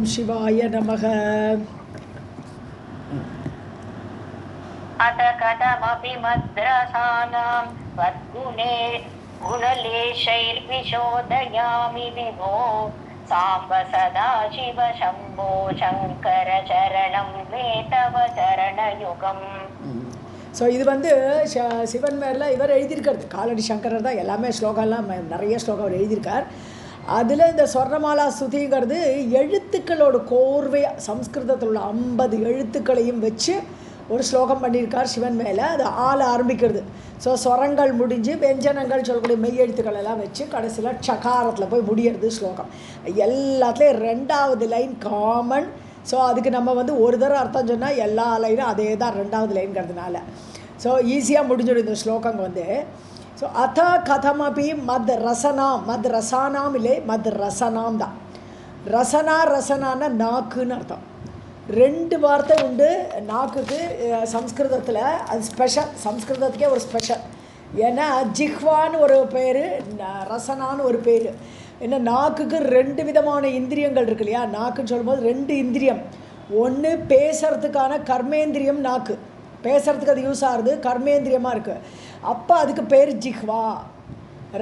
ஓம் சிவாய நமக. अत कथमपि मद्रसानां वद्गुणे गुणलेशैर्विशोदयामि विभो साम्ब सदाशिव शम्भो शङ्कर चरणं मे तव चरणयुगम्. ஸோ இது சிவன் மேலே இவர் எழுதியிருக்கிறது. காலடி சங்கரர் தான் எல்லாமே ஸ்லோகம்லாம் நிறைய ஸ்லோகம் அவர் எழுதியிருக்கார். அதில் இந்த சொர்ணமாலா ஸ்துதிங்கிறது எழுத்துக்களோட கோர்வையாக சம்ஸ்கிருதத்தில் உள்ள 50 எழுத்துக்களையும் வச்சு ஒரு ஸ்லோகம் பண்ணியிருக்கார் சிவன் மேலே. அது ஆரம்பிக்கிறது. ஸோ ஸ்வரங்கள் முடிஞ்சு வெஞ்சனங்கள் சொல்லக்கூடிய மெய் எழுத்துக்கள் எல்லாம் வச்சு கடைசியில் சகாரத்தில் போய் முடியறது ஸ்லோகம். எல்லாத்துலேயும் 2வது லைன் காமன். ஸோ அதுக்கு நம்ம ஒரு தடவை அர்த்தம் சொன்னால் எல்லா லைனும் அதே தான் 2வது லைன்கிறதுனால ஸோ ஈஸியாக முடிஞ்சிடும் இந்த ஸ்லோகங்க. ஸோ அத கதமபி மத் ரசானாம் இல்லை, மத் ரசனாம் தான். ரசனான்னா நாக்குன்னு அர்த்தம். 2 வார்த்தை உண்டு நாக்குக்கு சம்ஸ்கிருதத்தில். அது ஸ்பெஷல், சம்ஸ்கிருதத்துக்கே ஒரு ஸ்பெஷல். ஏன்னா ஜிஹ்வான்னு ஒரு பேர், ரசனான்னு ஒரு பேர். ஏன்னா நாக்குக்கு 2 விதமான இந்திரியங்கள் இருக்கு இல்லையா. நாக்குன்னு சொல்லும்போது 2 இந்திரியம். ஒன்று பேசுறதுக்கான கர்மேந்திரியம் நாக்கு, பேசுறதுக்கு அது யூஸ் ஆகுது, கர்மேந்திரியமாக இருக்குது. அப்போ அதுக்கு பேர் ஜிஹ்வா.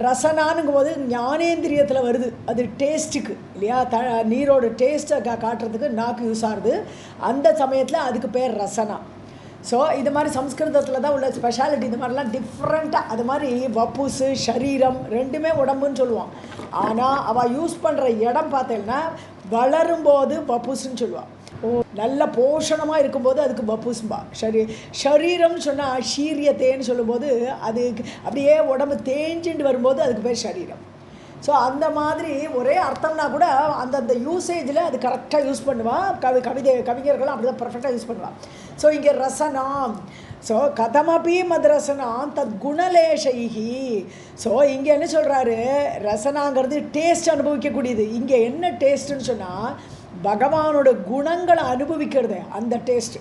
ரசனானுங்கும் போது ஞானேந்திரியத்தில் வருது, அது டேஸ்ட்டுக்கு இல்லையா. நீரோட டேஸ்ட்டை காட்டுறதுக்கு நாக்கு யூஸ் ஆகுது. அந்த சமயத்தில் அதுக்கு பேர் ரசனா. ஸோ இது மாதிரி சம்ஸ்கிருதத்தில் தான் உள்ள ஸ்பெஷாலிட்டி. இது மாதிரிலாம் டிஃப்ரெண்ட்டாக அது மாதிரி வப்புசு சரீரம் 2மே உடம்புன்னு சொல்லுவான். ஆனால் அவள் யூஸ் பண்ணுற இடம் பார்த்தேன்னா வளரும்போது வப்புசுன்னு சொல்லுவாள். நல்ல போஷணமாக இருக்கும்போது அதுக்கு வப்புசும்பா. ஷரீரம்னு சொன்னால் ஷீரியத்தேன்னு சொல்லும்போது அது அப்படியே உடம்பு தேஞ்சிட்டு வரும்போது அதுக்கு பேர் சரீரம். ஸோ அந்த மாதிரி ஒரே அர்த்தம்னா கூட அந்தந்த யூசேஜில் அது கரெக்டாக யூஸ் பண்ணுவான். கவிஞர்களும் அப்படி தான் பர்ஃபெக்டாக யூஸ் பண்ணுவான். ஸோ இங்கே ரசனாம். ஸோ கதமபி மத்ரசனாம் தத் குணலேஷைஹி. ஸோ இங்கே என்ன சொல்கிறாரு, ரசனாங்கிறது டேஸ்ட் அனுபவிக்கக்கூடியது. இங்கே என்ன டேஸ்ட்டுன்னு சொன்னால் பகவானோட குணங்களை அனுபவிக்கிறது அந்த டேஸ்ட்டு.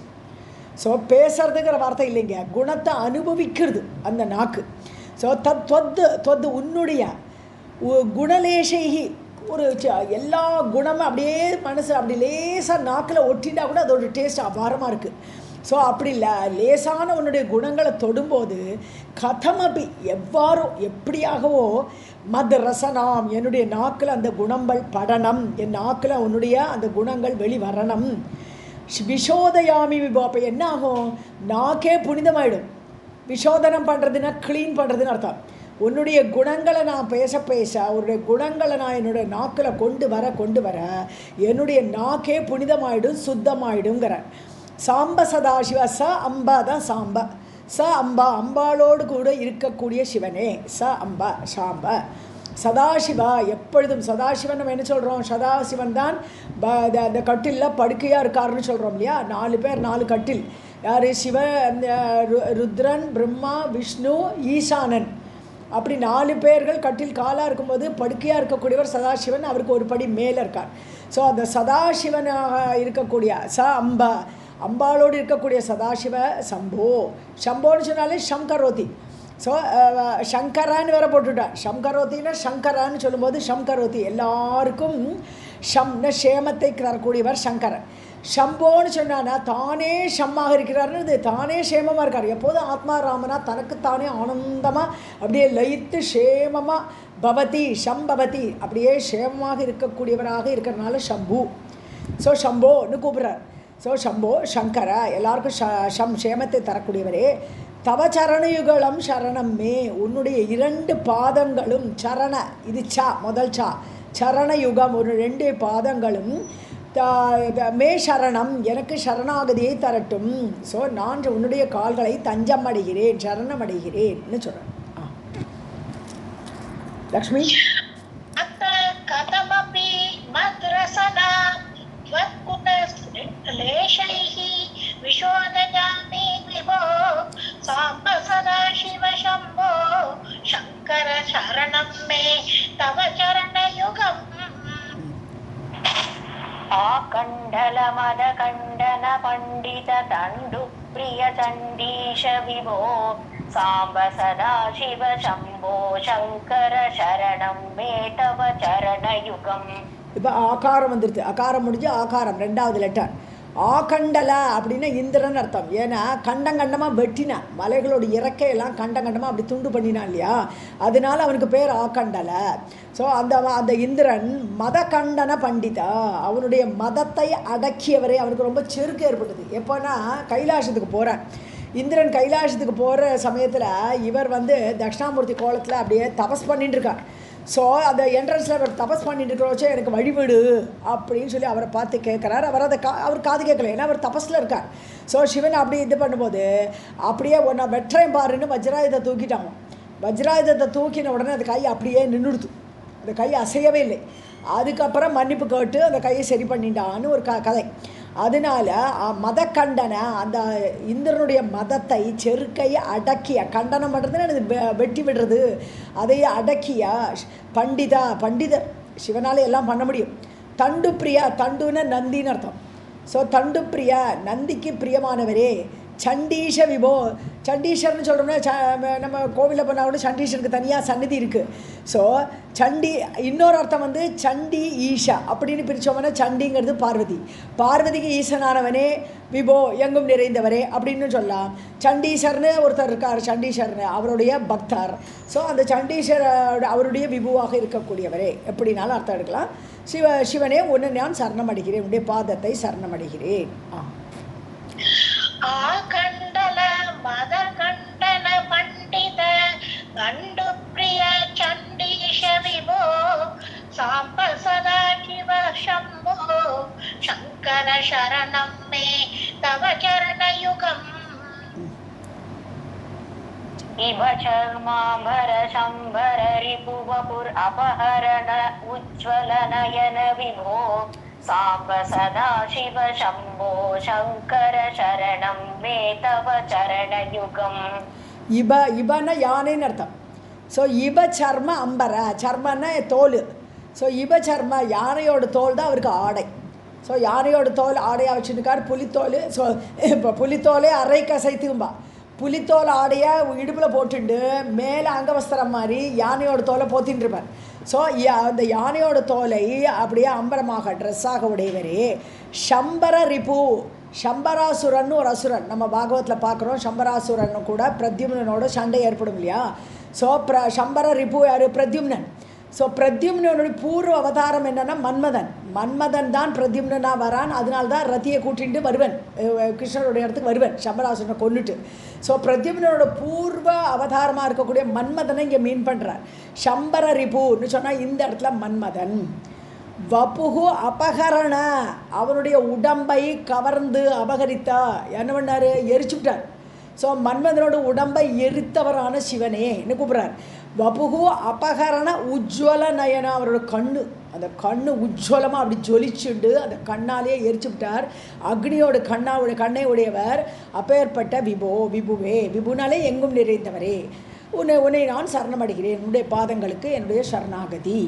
ஸோ பேசுறதுங்கிற வார்த்தை இல்லைங்க, குணத்தை அனுபவிக்கிறது அந்த நாக்கு. ஸோ தொத்து உன்னுடைய குணலேஷைஹி. ஒரு எல்லா குணமும் அப்படியே மனசு அப்படி லேசாக நாக்கில் ஒட்டினா கூட அதோட டேஸ்ட் அபாரமாக இருக்குது. ஸோ அப்படி இல்லை, லேசான உன்னுடைய குணங்களை தொடும்போது கதமபி எவ்வாறோ எப்படியாகவோ மத் ரசனாம் என்னுடைய நாக்கில் அந்த குணங்கள் படனம், என் நாக்கில் உன்னுடைய அந்த குணங்கள் வெளிவரணம். விஷோதயாமி விபோ. அப்போ என்ன ஆகும், நாக்கே புனிதமாயிடும். விஷோதனம் பண்ணுறதுன்னா க்ளீன் பண்ணுறதுன்னு அர்த்தம். உன்னுடைய குணங்களை நான் பேச உன்னுடைய குணங்களை நான் என்னுடைய நாக்கில் கொண்டு வர என்னுடைய நாக்கே புனிதமாயிடும், சுத்தமாயிடுங்கிற. சாம்ப சதாசிவ. அம்பா தான் சாம்ப. அம்பா அம்பாளோடு கூட இருக்கக்கூடிய சிவனே. அம்பா சாம்ப. சதாசிவா எப்பொழுதும். சதாசிவன் நம்ம என்ன சொல்கிறோம், சதாசிவன் தான் அந்த கட்டிலில் படுக்கையாக இருக்காருன்னு சொல்கிறோம் இல்லையா. 4 பேர் 4 கட்டில். யார், சிவ ருத்ரன் பிரம்மா விஷ்ணு ஈசானன். அப்படி 4 பேர்கள் கட்டில் காலாக இருக்கும்போது படுக்கையாக இருக்கக்கூடியவர் சதாசிவன். அவருக்கு ஒரு படி மேலே இருக்கார். ஸோ அந்த சதாசிவனாக இருக்கக்கூடிய அம்பா அம்பாளோடு இருக்கக்கூடிய சதாசிவ சம்போ. சம்போன்னு சொன்னாலே சங்கரோதி. ஸோ சங்கரான்னு வேற போட்டுட்டார். சங்கரோத்தின்னா சங்கரான்னு சொல்லும்போது சங்கரோதி எல்லாருக்கும் ஷம்ன சேமத்தை தரக்கூடியவர் சங்கரன். ஷம்போன்னு சொன்னான்னா தானே ஷம்மாக இருக்கிறாருன்னு, தானே சேமமாக இருக்கார். எப்போதும் ஆத்மாராமனா தனக்குத்தானே ஆனந்தமாக அப்படியே லயித்து சேமமாக பவதி ஷம்பவதி அப்படியே சேமமாக இருக்கக்கூடியவராக இருக்கிறனால ஷம்பு. ஸோ ஷம்போன்னு கூப்பிட்றார். ஸோ சம்போ சங்கர எல்லாருக்கும் சேமத்தை தரக்கூடியவரே. தவ சரணயுகலம் சரணம் மே. உன்னுடைய 2 பாதங்களும் சரண, இது முதல் சரணயுகம், ஒரு 2 பாதங்களும் மே சரணம் எனக்கு சரணாகதியை தரட்டும். ஸோ நான் உன்னுடைய கால்களை தஞ்சம் அடைகிறேன், சரணம் அடைகிறேன்னு சொல்கிறேன். லக்ஷ்மி. विशोदयामि विभो साम्ब सदाशिव शम्भो शङ्कर शरणं मे तव चरणयुगम्. आकण्डलमदकण्डन पण्डित तण्डु प्रिय चण्डीश विभो साम्ब सदाशिव शम्भो शङ्कर शरणं मे तव चरणयुगम्. இப்போ ஆகாரம் வந்துடுது, அகாரம் முடிஞ்சு ஆகாரம் 2வது லெட்டர். ஆகண்டல அப்படின்னா இந்திரன் அர்த்தம். ஏன்னா கண்டமாக வெட்டினான், மலைகளோட இறக்கையெல்லாம் கண்டமாக அப்படி துண்டு பண்ணினான் இல்லையா, அதனால அவனுக்கு பேர் ஆகண்டல. ஸோ அந்த இந்திரன் மத கண்டன பண்டிதா, அவனுடைய மதத்தை அடக்கியவரே. அவனுக்கு ரொம்ப செருக்கு ஏற்பட்டது. எப்போனா கைலாசத்துக்கு போகிறான் இந்திரன். கைலாசத்துக்கு போகிற சமயத்தில் இவர் தட்சிணாமூர்த்தி கோலத்தில் அப்படியே தபஸ் பண்ணிட்டு இருக்கார். ஸோ அந்த என்ட்ரன்ஸில் அவர் தபஸ் பண்ணிட்டு இருக்கிறோச்சே எனக்கு வழிவிடு அப்படின்னு சொல்லி அவரை பார்த்து கேட்குறார். அவர் அவர் காது கேட்கல, ஏன்னா அவர் தபஸில் இருக்கார். ஸோ சிவன் அப்படி இது பண்ணும்போது அப்படியே ஒன்றா வெற்றையும் பாருன்னு வஜ்ராயுதத்தை தூக்கிட்டாங்க. வஜ்ராயுதத்தை தூக்கின உடனே அந்த கை அப்படியே நின்றுடுது, அந்த கை அசையவே இல்லை. அதுக்கப்புறம் மன்னிப்பு கேட்டு அந்த கையை சரி பண்ணிட்டான்னு ஒரு கதை. அதனால மத கண்டனை, அந்த இந்திரனுடைய மதத்தை செருக்கையை அடக்கிய, கண்டனம் பண்ணுறதுன்னு எனக்கு வெட்டி விடுறது, அதையே அடக்கிய பண்டிதர். சிவனால் எல்லாம் பண்ண முடியும். தண்டு பிரியா, தண்டுன்னு நந்தின்னு அர்த்தம். ஸோ தண்டு பிரியா, நந்திக்கு பிரியமானவரே. சண்டீஷ விபோ, சண்டீஷர்னு சொல்கிறோம்னா நம்ம கோவிலில் போனால் கூட சண்டீஷருக்கு தனியாக சந்நிதி இருக்குது. ஸோ சண்டி இன்னொரு அர்த்தம் சண்டி ஈஷா அப்படின்னு பிரித்தோம்னா சண்டிங்கிறது பார்வதி. பார்வதிக்கு ஈசனானவனே விபோ, எங்கும் நிறைந்தவரே அப்படின்னு சொல்லலாம். சண்டீஷர்னு ஒருத்தர் இருக்கார், சண்டீஷர்னு அவருடைய பக்தர். ஸோ அந்த சண்டீஷர் அவருடைய விபுவாக இருக்கக்கூடியவரே எப்படினாலும் அர்த்தம் எடுக்கலாம். சிவனே உன்னை நான் சரணமடைகிறேன், உன்னுடைய பாதத்தை சரணமடைகிறேன். ஆகண்டல மத கண்டன பண்டித கண்டு பிரிய சண்டீஷ விபோ சாம்ப சதா சிவ சம்போ சங்கர சரணம் மே தவ சரணயுகம் இவ சர்மாம்பர சம்பர ரிபுவபுர் அபஹரண உஜ்வல நயன விபோ சாம்ப சதா சிவ சம்போ சங்கர சரணம் மே தவ சரணயுகம். இபன்னா யானைன்னு அர்த்தம். ஸோ இப சர்ம அம்பர, சர்மன்னா தோல். ஸோ இப சர்ம, யானையோட தோல் தான் அவருக்கு ஆடை. ஸோ யானையோட தோல் ஆடையாக வச்சுருக்கார். புலித்தோல். ஸோ இப்போ புலித்தோலே அரை கசைத்தும்பா. புலித்தோல் ஆடையை இடுப்பில் போட்டுண்டு மேலே அங்கவஸ்திரம் மாதிரி யானையோட தோலை போத்தின்னு இருப்பார். ஸோ அந்த யானையோட தோலை அப்படியே அம்பரமாக ட்ரெஸ்ஸாக உடையவரே. சம்பர ரிபு, சம்பராசுரன் ஒரு அசுரன் நம்ம பாகவத்தில் பார்க்குறோம். சம்பராசுரன் கூட பிரத்யும்னோட சண்டை ஏற்படும் இல்லையா. ஸோ சம்பர ரிபு யார்? பிரத்யும்னன். ஸோ பிரத்யும்னனுடைய பூர்வ அவதாரம் என்னென்னா மன்மதன் தான் பிரத்யும்னா வரான். அதனால்தான் ரத்தியை கூட்டிகிட்டு வருவன், கிருஷ்ணனுடைய இடத்துக்கு வருவன் சம்பராசுரனை கொண்டுட்டு. ஸோ பிரத்யும்னோட பூர்வ அவதாரமாக இருக்கக்கூடிய மன்மதனை இங்கே மீன் பண்ணுறார். சம்பர ரிபுன்னு சொன்னால் இந்த இடத்துல மன்மதன். வபுகு அபகரண, அவனுடைய உடம்பை கவர்ந்து அபகரித்தா. என்ன பண்ணார்? எரிச்சுட்டார். ஸோ மன்மதனோட உடம்பை எரித்தவரான சிவனே என்ன கூப்பிட்றார். வபுகு அபகரண உஜ்வல நயனா, அவரோட கண்ணு, அந்த கண்ணு உஜ்வலமாக அப்படி ஜொலிச்சுண்டு அந்த கண்ணாலேயே எரிச்சுவிட்டார். அக்னியோட கண்ணை உடையவர். அப்பேற்பட்ட விபுவே, விபுனாலே எங்கும் நிறைந்தவரே, உன்னை நான் சரணமடைகிறேன், என்னுடைய பாதங்களுக்கு என்னுடைய சரணாகதி.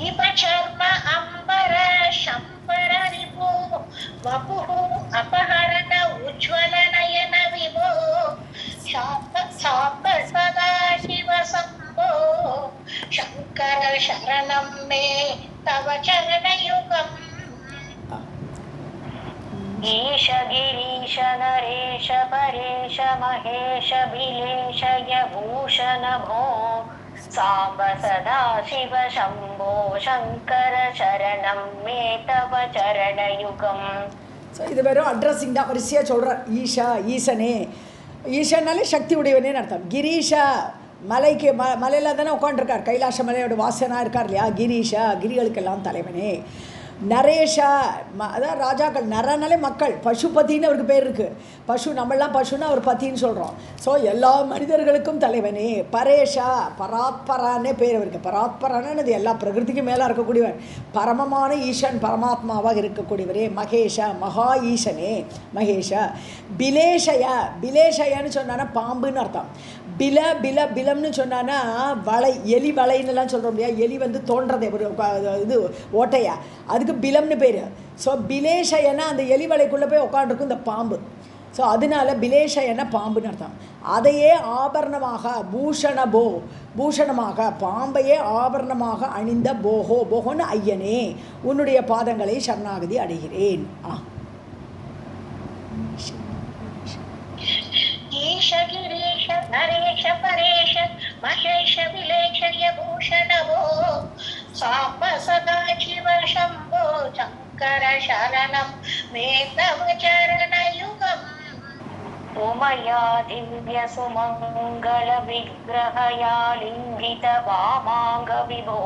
இபசர்ம அம்பர சம்பர ரிபு வபுஹு அபஹரண உஜ்வல நயன விபோ சாம்ப சதா சிவ சம்போ சங்கர சரணம் மே தவ சரணயுகம். ஈஷ கிரீஷ நரேஷ பரேஷ மகேஷ பிலேஷ யபூஷண போ சாம்ப சதா சிவ சம்போ சங்கர சரணம் மே தவ சரணயுகம். ஸோ இது வெறும் அட்ரஸிங் தான், வரிசையாக சொல்கிறார். ஈஷா, ஈசனே. ஈசனாலே சக்தி உடையவனேன்னு அர்த்தம். கிரீஷா, மலைக்கு மலையில் தானே உட்காண்டிருக்கார், கைலாச மலையோட வாசனாக இருக்கார் இல்லையா. கிரீஷா, கிரிகளுக்கெல்லாம் தலைவனே. நரேஷா, அதான் ராஜாக்கள். நரனாலே மக்கள். பசுபதின்னு அவருக்கு பேர் இருக்குது. பசு, நம்மளாம் பசுன்னு அவர் பத்தின்னு சொல்கிறோம். ஸோ எல்லா மனிதர்களுக்கும் தலைவனே. பரேஷா, பராத்பரானே பேர் அவருக்கு. பராத்பரானது எல்லா பிரகிருதிக்கும் மேலே இருக்கக்கூடியவர். பரமமான ஈசன், பரமாத்மாவாக இருக்கக்கூடியவரே. மகேஷா, மகா ஈசனே மகேஷா. பிலேஷயா, பிலேஷயான்னு சொன்னான்னா பாம்புன்னு அர்த்தம். பிலம்னு சொன்னான்னா வலை, எலி வலைன்னுலாம் சொல்கிறோம் இல்லையா. எலி தோன்றதே ஒரு இது ஓட்டையா, அதுக்கு பிலம்னு பேர். ஸோ பிலேஷயனா அந்த எலி வலைக்குள்ளே போய் உட்காந்துருக்கும் இந்த பாம்பு. ஸோ அதனால பிலேஷயன பாம்புன்னு அர்த்தம். அதையே ஆபரணமாக பூஷணமாக பாம்பையே ஆபரணமாக அணிந்த போகோ போகோன்னு ஐயனே உன்னுடைய பாதங்களை சரணாகதி அடைகிறேன். ஈஷ கிரீஷ நரேஷ பரேஷ மகேஷ விலேஷய பூஷணவோ சாம்ப சதா சிவ சம்போ சங்கர சரணம் மே தவ சரணயுகம். உமயா திவ்ய சுமங்கல விக்கிரகயா லிங்கித வாமாங்க விபோ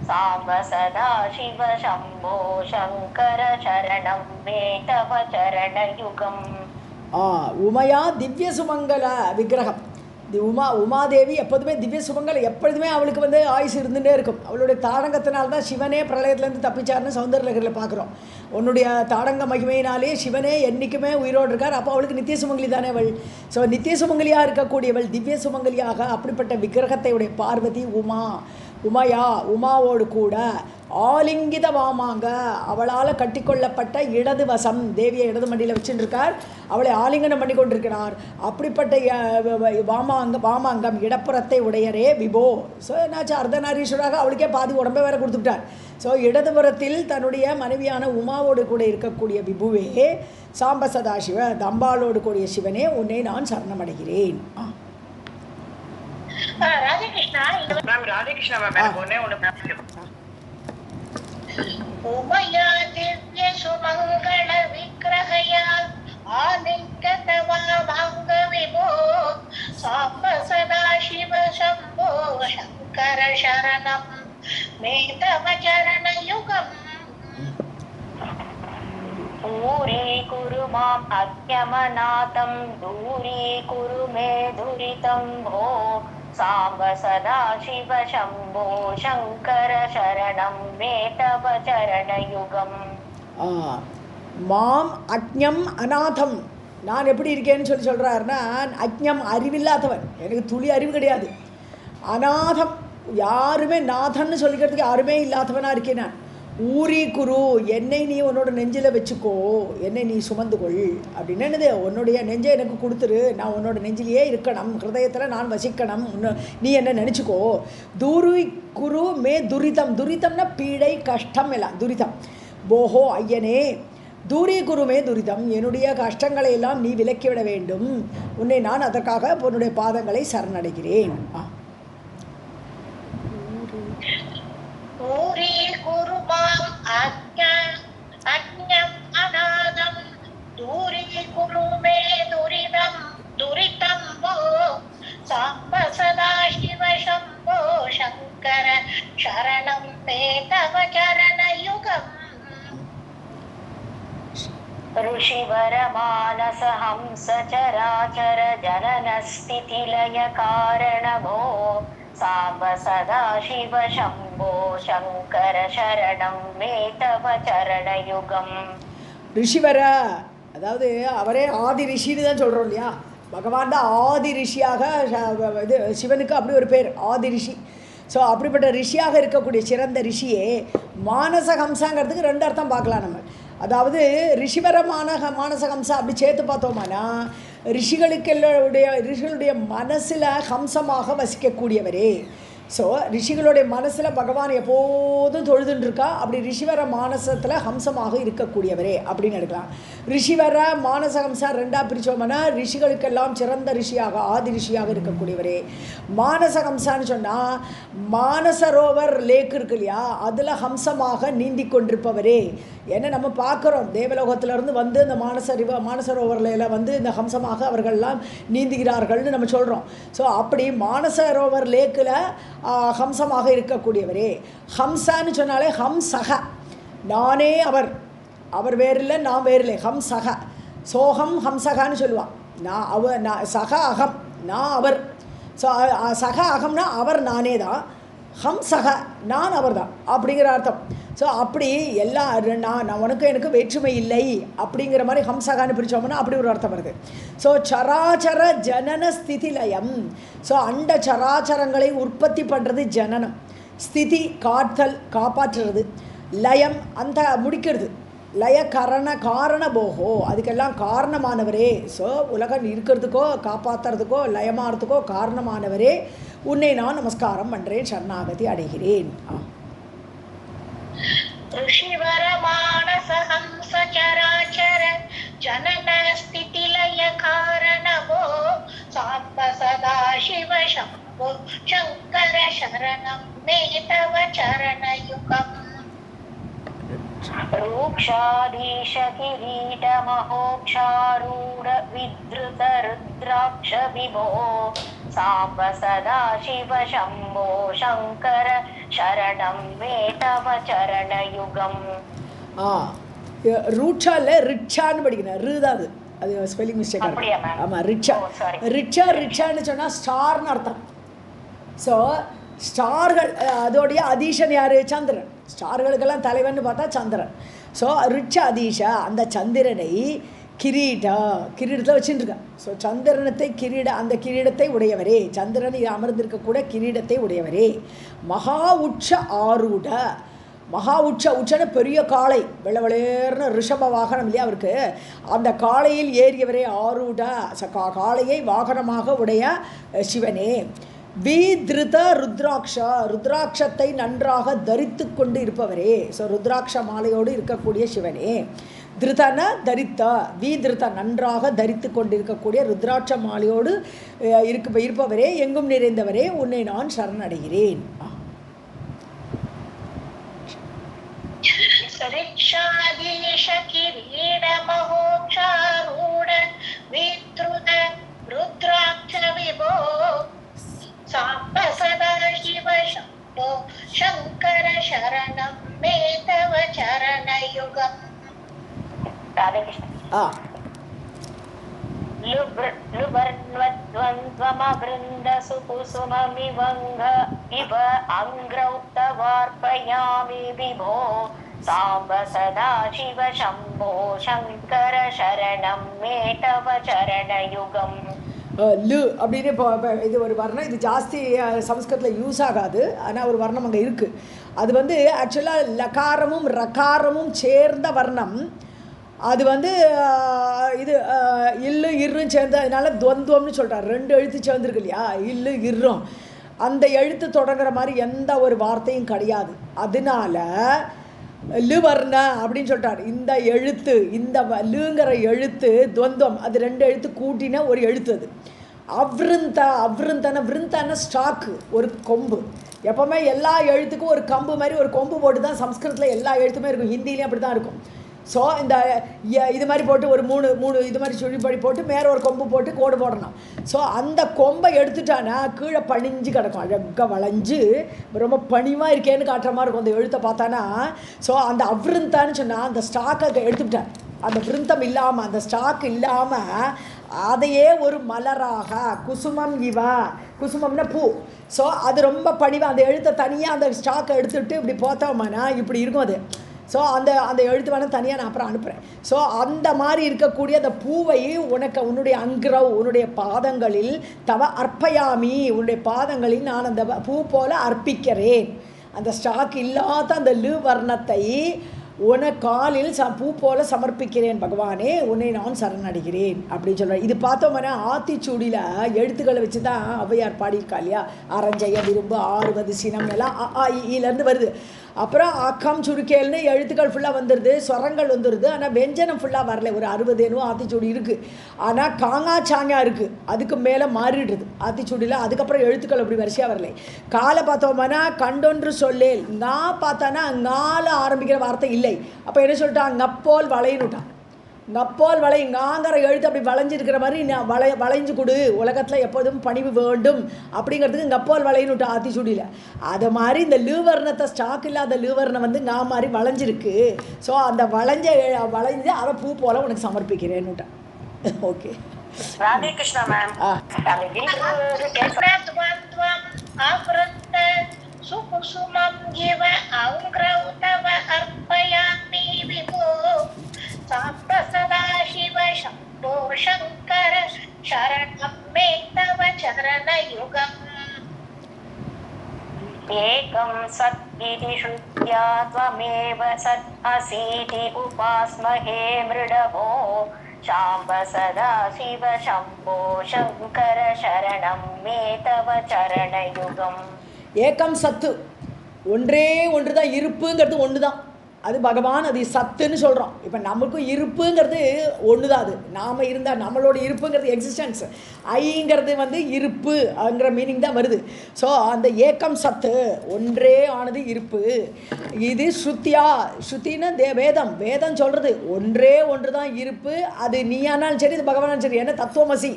சாம்ப சதா சிவ சம்போ சங்கர சரணம் மே தவ சரணயுகம். உமையா திவ்ய சுமங்கல விக்கிரகம். உமாதேவி எப்போதுமே திவ்ய சுமங்கல, எப்பொழுதுமே அவளுக்கு வந்து ஆயுசு இருந்துகிட்டே இருக்கும். அவளுடைய தாடங்கத்தினால்தான் சிவனே பிரளயத்துலேருந்து தப்பிச்சார்னு சௌந்தரலகரில் பார்க்குறோம். உன்னுடைய தாடங்க மகிமையினாலே சிவனே என்றைக்குமே உயிரோடு இருக்கார். அப்போ அவளுக்கு நித்திய சுமங்கலி தானே அவள். ஸோ நித்திய சுமங்கலியாக இருக்கக்கூடியவள் திவ்ய சுமங்கலியாக அப்படிப்பட்ட விக்கிரகத்தை உடைய பார்வதி உமையா உமாவோடு கூட ஆலிங்கித வாமாங்க அவளால் கட்டிக்கொள்ளப்பட்ட இடது வசம் தேவியை இடது மண்டியில் வச்சுருக்கார். அவளை ஆலிங்கனம் பண்ணி கொண்டிருக்கிறார். அப்படிப்பட்ட வாமாங்கம் இடப்புறத்தை உடையரே விபோ. ஸோ என்னாச்சு, அர்த்தநாரீஸ்வராக அவளுக்கே பாதி உடம்பை வேற கொடுத்துட்டார். ஸோ இடதுபுறத்தில் தன்னுடைய மனைவியான உமாவோடு கூட இருக்கக்கூடிய விபுவே சாம்ப சதாசிவ தம்பாளோடு கூடிய சிவனே உன்னை நான் சரணமடைகிறேன். உமயா திவ்ய சுமங்கள விக்கிரகயா ஆலிங்கத வாமாங்க விபோ சாம்ப சதா சிவ சம்போ சங்கர சரணம் மே தவ சரணயுகம். பூரி குரு மாம் அக்ஞமநாதம் தூரி குரு மே துரிதம் போ சாம்ப சதா சிவ சம்போ சங்கர சரணம் மே தவ சரணயுகம். மாம் அக்ஞம் அநாதம், நான் எப்படி இருக்கேன்னு சொல்கிறாருன்னா, அக்ஞம் அறிவில்லாதவன், எனக்கு துளி அறிவு கிடையாது. அநாதம், யாருமே நாதன்னு சொல்லிக்கிறதுக்கு யாருமே இல்லாதவனாக இருக்கேன் நான். ஊரி குரு, என்னை நீ உன்னோட நெஞ்சில் வச்சுக்கோ, என்னை நீ சுமந்துகொள் அப்படின்னு. என்னது, உன்னுடைய நெஞ்சை எனக்கு கொடுத்துரு, நான் உன்னோட நெஞ்சிலேயே இருக்கணும், ஹிருதயத்தில் நான் வசிக்கணும், நீ என்ன நினச்சிக்கோ. தூரி குரு மே துரிதம், துரிதம்னா பீடை கஷ்டம் எல்லாம் துரிதம். போஹோ ஐயனே தூரி குருமே துரிதம், என்னுடைய கஷ்டங்களை எல்லாம் நீ விலக்கிவிட வேண்டும், உன்னை நான் அதற்காக உன்னுடைய பாதங்களை சரணடைகிறேன். பூரி குரு மாம் அக்ஞம் அநாதம் தூரி குரு மே துரிதம் போ சாம்ப சதா சிவ சம்போ சங்கர சரணம் மே தவ சரணயுகம். ऋषिवर मानस हंस चराचर जनन स्थिति लय कारण भो साम्ब सदा शिव शंभो शंकर शरणं मे तव चरणयुगम. ரிஷிவர, அதாவது அவரே ஆதி ரிஷின்னு தான் சொல்கிறோம் இல்லையா. பகவான் தான் ஆதி ரிஷியாக, இது சிவனுக்கு அப்படி ஒரு பேர் ஆதி ரிஷி. ஸோ அப்படிப்பட்ட ரிஷியாக இருக்கக்கூடிய சிறந்த ரிஷியே மானசஹம்சாங்கிறதுக்கு ரெண்டு அர்த்தம் பார்க்கலாம் நம்ம. அதாவது மானசஹம்சா அப்படி சேர்த்து பார்த்தோம்னா ரிஷிகளுடைய மனசில் ஹம்சமாக வசிக்கக்கூடியவரே. ஸோ ரிஷிகளுடைய மனசில் பகவான் எப்போதும் தொழுதுன்ட்ருக்கா, அப்படி ரிஷிவர மானசத்தில் ஹம்சமாக இருக்கக்கூடியவரே அப்படின்னு எடுக்கலாம். ரிஷிவர மானசஹம்சா ரெண்டாக பிரித்தோம்னா ரிஷிகளுக்கெல்லாம் சிறந்த ரிஷியாக ஆதி ரிஷியாக இருக்கக்கூடியவரே. மானசஹம்சான்னு சொன்னால் மானசரோவர் லேக் இருக்கு இல்லையா, அதில் ஹம்சமாக நீந்தி கொண்டிருப்பவரே. ஏன்னா நம்ம பார்க்குறோம் தேவலோகத்திலேருந்து வந்து இந்த மானசரோவரில் வந்து இந்த ஹம்சமாக அவர்கள்லாம் நீந்துகிறார்கள்னு நம்ம சொல்கிறோம். ஸோ அப்படி மானசரோவர் லேக்கில் ஹம்சமாக இருக்கக்கூடியவரே. ஹம்சான்னு சொன்னாலே ஹம்சக, நானே அவர் வேறில்லை நான் வேறில்லை, ஹம்சக. சோகம் ஹம்சகான்னு சொல்லுவான். நான் சக அகம், நான் அவர். ஸோ சக அகம்னா அவர் நானே தான், ஹம்சக நான் அவர் தான் அப்படிங்கிற அர்த்தம். ஸோ அப்படி எல்லா நான் உனக்கு எனக்கு வேற்றுமை இல்லை அப்படிங்கிற மாதிரி ஹம்சகான்னு பிரித்தோம்னா அப்படி ஒரு அர்த்தம் வருது. ஸோ சராச்சர ஜனன ஸ்திதி லயம். ஸோ அண்ட சராச்சரங்களை உற்பத்தி பண்ணுறது ஜனனம், ஸ்திதி காத்தல் காப்பாற்றுறது, லயம் அந்த முடிக்கிறது. லய காரண போகோ, அதுக்கெல்லாம் காரணமானவரே. ஸோ உலகம் இருக்கிறதுக்கோ காப்பாற்றுறதுக்கோ லயமாகிறதுக்கோ காரணமானவரே, உன்னை நான் நமஸ்காரம் பண்ணுறேன், சரணாகதி அடைகிறேன். ऋषिवर मानस हंस चराचर जनन स्थिति लय कारणमो साम्ब सदा शिव शंभो शंकर शरणं मे तव चरणयुगम् रूक्षाधीश किरीट महोक्षारूढ विधृत रुद्राक्ष विभो साम्ब सदा शिव शंभो शंकर शरणं मे तव चरणयुगम्. ரூட்சால ரிச்சான்னு படிக்கணும், ரு தான் அது, அது ஸ்பெல்லிங் மிஸ்டேக். ஆமாம், ரிச்சா. ரிச்சான்னு சொன்னால் ஸ்டார்னு அர்த்தம். ஸோ ஸ்டார்கள் அதோடைய அதீஷன் யார்? சந்திரன். ஸ்டார்களுக்கெல்லாம் தலைவன் பார்த்தா சந்திரன். ஸோ ரிச்ச அதீஷா, அந்த சந்திரனை கிரீடத்தில் வச்சுருக்கேன். ஸோ அந்த கிரீடத்தை உடையவரே, சந்திரன் அமர்ந்திருக்கக்கூட கிரீடத்தை உடையவரே. மகா உச்ச ஆரூட, மகா உச்சன பெரிய காளை, வெள்ளவளேர்னு ரிஷப வாகனம் இல்லையா அவருக்கு, அந்த காளையில் ஏறியவரே. ஆரூட, காளையை வாகனமாக உடைய சிவனே. விதிருத ருத்ராட்சத்தை நன்றாக தரித்து கொண்டு இருப்பவரே. ஸோ ருத்ராட்ச மாலையோடு இருக்கக்கூடிய சிவனே. திருதன தரித்த, விதிருத நன்றாக தரித்து கொண்டு இருக்கக்கூடிய ருத்ராட்ச மாலையோடு இருப்பவரே, எங்கும் நிறைந்தவரே, உன்னை நான் சரணடைகிறேன். ऋक्षाधीश किरीट महोक्षारूढ विधृत रुद्राक्ष विभो साम्ब सदा शिव शंभो शंकर शरणं मे तव चरणयुगम्. राधे कृष्ण. लुबर्न्वद्वन्द्वमवृन्द सुकुसुममिवङ्ग इव अङ्ग्रौक्तवार्पयामि विभो साम्ब सदा शिव शंभो शंकर शरणं मे तव चरणयुगम्. லு அப்படின்னு இப்போ இது ஒரு வர்ணம், இது ஜாஸ்தி சம்ஸ்கிருதத்தில் யூஸ் ஆகாது, ஆனால் ஒரு வர்ணம் அங்கே இருக்குது. அது வந்து ஆக்சுவலாக லகாரமும் ரகாரமும் சேர்ந்த வர்ணம். அது வந்து இது இல்லு இர்ரும் சேர்ந்ததுனால துவந்துவம்னு சொல்கிறார். 2 எழுத்து சேர்ந்துருக்கு இல்லையா, இல்லு இர்ரும். அந்த எழுத்து தொடங்குற மாதிரி எந்த ஒரு வார்த்தையும் கிடையாது. அதனால லுவர்ண அப்படின்னு சொல்லிட்டார். இந்த எழுத்து, இந்த லுங்கிற எழுத்து துவந்தம், அது 2 எழுத்து கூட்டின ஒரு எழுத்து. அது விருந்தன ஸ்டாக்கு, ஒரு கொம்பு. எப்போவுமே எல்லா எழுத்துக்கும் ஒரு கம்பு மாதிரி ஒரு கொம்பு போட்டு தான் சம்ஸ்கிருதத்தில் எல்லா எழுத்துமே இருக்கும், ஹிந்திலையும் அப்படி தான் இருக்கும். ஸோ இந்த இது மாதிரி போட்டு ஒரு 3 இது மாதிரி சுழிப்படி போட்டு மேலே ஒரு கொம்பு போட்டு கோடு போடணும். ஸோ அந்த கொம்பை எடுத்துட்டானா கீழே பணிஞ்சு கிடக்கும், அழகாக வளைஞ்சு ரொம்ப பணிவாக இருக்கேன்னு காட்டுற மாதிரி இருக்கும் அந்த எழுத்தை பார்த்தானா. ஸோ அந்த அவ்ருந்தான்னு சொன்னால் அந்த ஸ்டாக்கை எடுத்துக்கிட்டார். அந்த விருந்தம் இல்லாமல், அந்த ஸ்டாக் இல்லாமல் அதையே ஒரு மலராக, குசுமம் குசுமம்னா பூ. ஸோ அது ரொம்ப பணிவாக அந்த எழுத்தை தனியாக அந்த ஸ்டாக்கை எடுத்துகிட்டு இப்படி போத்தோம்னா இப்படி இருக்கும் அது. ஸோ அந்த எழுத்து வேணால் தனியாக நான் அப்புறம் அனுப்புகிறேன். ஸோ அந்த மாதிரி இருக்கக்கூடிய அந்த பூவை உன்னுடைய அங்கிரவ், உன்னுடைய பாதங்களில் தவ அர்ப்பயாமி, உன்னுடைய பாதங்களில் நான் அந்த பூ போல அர்ப்பிக்கிறேன். அந்த ஸ்டாக் இல்லாத அந்த லு வர்ணத்தை காலில் பூ போல சமர்ப்பிக்கிறேன் பகவானே, உன்னை நான் சரணடைகிறேன் அப்படின்னு சொல்கிறேன். இது பார்த்தோம்னா ஆத்திச்சூடியில் எழுத்துக்களை வச்சு தான் ஔவையார் பாடியிருக்கா இல்லையா. அரஞ்செய்ய விரும்பு 6வது சினம் எல்லாம் இலேருந்து வருது. அப்புறம் அக்கம் சுருக்கேல்னு எழுத்துக்கள் ஃபுல்லாக வந்துடுது, ஸ்வரங்கள் வந்துடுது. ஆனால் வெஞ்சனம் ஃபுல்லாக வரல. ஒரு 60 ஆத்திச்சூடி இருக்குது. ஆனால் காங்கா சாங்கா இருக்குது, அதுக்கு மேலே மாறிடுது ஆத்திச்சூடியில். அதுக்கப்புறம் எழுத்துக்கள் அப்படி வரிசையாக வரலை. காலை பார்த்தோம்னா கண்டொன்று சொல்லேல், நான் பார்த்தானா ங்கால ஆரம்பிக்கிற வார்த்தை இல்லை. அப்போ என்ன சொல்லிட்டான், ngப்போல் வளையனுட்டான். ngப்போல் வளை, ங்காங்கிற எழுத்து அப்படி வளைஞ்சிருக்கிற மாதிரி வளைஞ்சு கொடு, உலகத்தில் எப்போதும் பணிவு வேண்டும் அப்படிங்கிறதுக்கு ngப்போல் வளையனுட்டா ஆத்திச்சூடியில். அது மாதிரி இந்த லூவர்ணத்தை ஸ்டாக் இல்லாத லூவர்ணம் வந்து ngா மாதிரி வளைஞ்சிருக்கு. ஸோ அந்த வளைஞ்சு அதை பூ போல உனக்கு சமர்ப்பிக்கிறேன்னுட்டான். Okay, Radhe Krishna ma'am. सुकुसुमं जीव अंग्रौतव अर्पयामि विभो साम्ब सदा शिव शंभो शंकर शरणं मे तव चरणयुगम्. एकं सद्गिरि शुद्धि या त्वमेव सत् असीति उपास्महे मृडभो शाम्ब सदा शिव शम्भो शङ्कर शरणं मे तव चरणयुगम्. ஏகம் சத்து, ஒன்றே ஒன்று தான், இருப்புங்கிறது ஒன்று தான். அது பகவான், அது சத்துன்னு சொல்கிறோம். இப்போ நமக்கும் இருப்புங்கிறது ஒன்று தான். அது நாம் இருந்தால் நம்மளோட இருப்புங்கிறது எக்ஸிஸ்டன்ஸ், ஐங்கிறது வந்து இருப்புங்கிற மீனிங் தான் வருது. ஸோ அந்த ஏக்கம் சத்து, ஒன்றே ஆனது இருப்பு. இது ஸ்ருத்தியா, ஸ்ருத்தின்னா வேதம், வேதம் சொல்கிறது ஒன்றே ஒன்று தான் இருப்பு. அது நீயானாலும் சரி, இது பகவானாலும் சரி. ஏன்னா தத்துவமசி,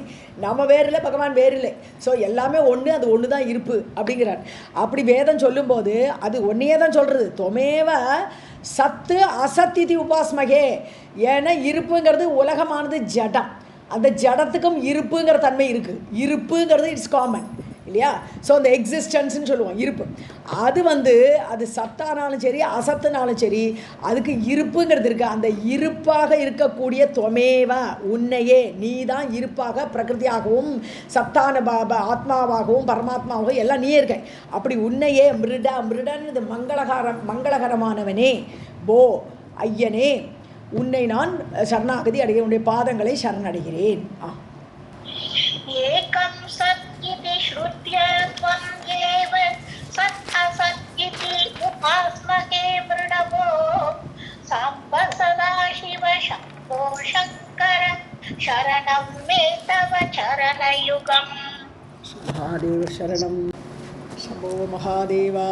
நம்ம வேறு இல்லை, பகவான் வேறு இல்லை. ஸோ எல்லாமே ஒன்று, அது ஒன்று தான் இருப்பு அப்படிங்கிறார். அப்படி வேதம் சொல்லும்போது அது ஒன்றையே தான் சொல்கிறது. தொமேவ சத்து அசத்திதி உபாஸ்மகே. ஏன்னா இருப்புங்கிறது உலகமானது ஜடம், அந்த ஜடத்துக்கும் இருப்புங்கிற தன்மை இருக்குது. இருப்புங்கிறது இட்ஸ் காமன் இல்லையா? ஸோ அந்த எக்ஸிஸ்டன்ஸ்ன்னு சொல்லுவோம் இருப்பு. அது வந்து அது சத்தானாலும் சரி அசத்துனாலும் சரி, அதுக்கு இருப்புங்கிறது இருக்குது. அந்த இருப்பாக இருக்கக்கூடிய தொமேவ, உன்னையே, நீ தான் இருப்பாக பிரகிருதியாகவும் சத்தான ஆத்மாவாகவும் பரமாத்மாவாகவும் எல்லாம் நீயே இருக்க. அப்படி உன்னையே மிருடன்னு இது மங்களகரமானவனே, போ ஐயனே, உன்னை நான் சரணாகதி அடைகிறேன், உன்னுடைய பாதங்களை சரணடைகிறேன். ஏகம் சத் இதி ஸ்ருத்ய த்வம் ஏவ சத் அசத் இதி உபாஸ்மகே மிருடவோ சாம்ப சதா சிவ சம்போ சங்கர சரணம் மே தவ சரணயுகம். மகாதேவ சரணம். சம்போ மகாதேவா.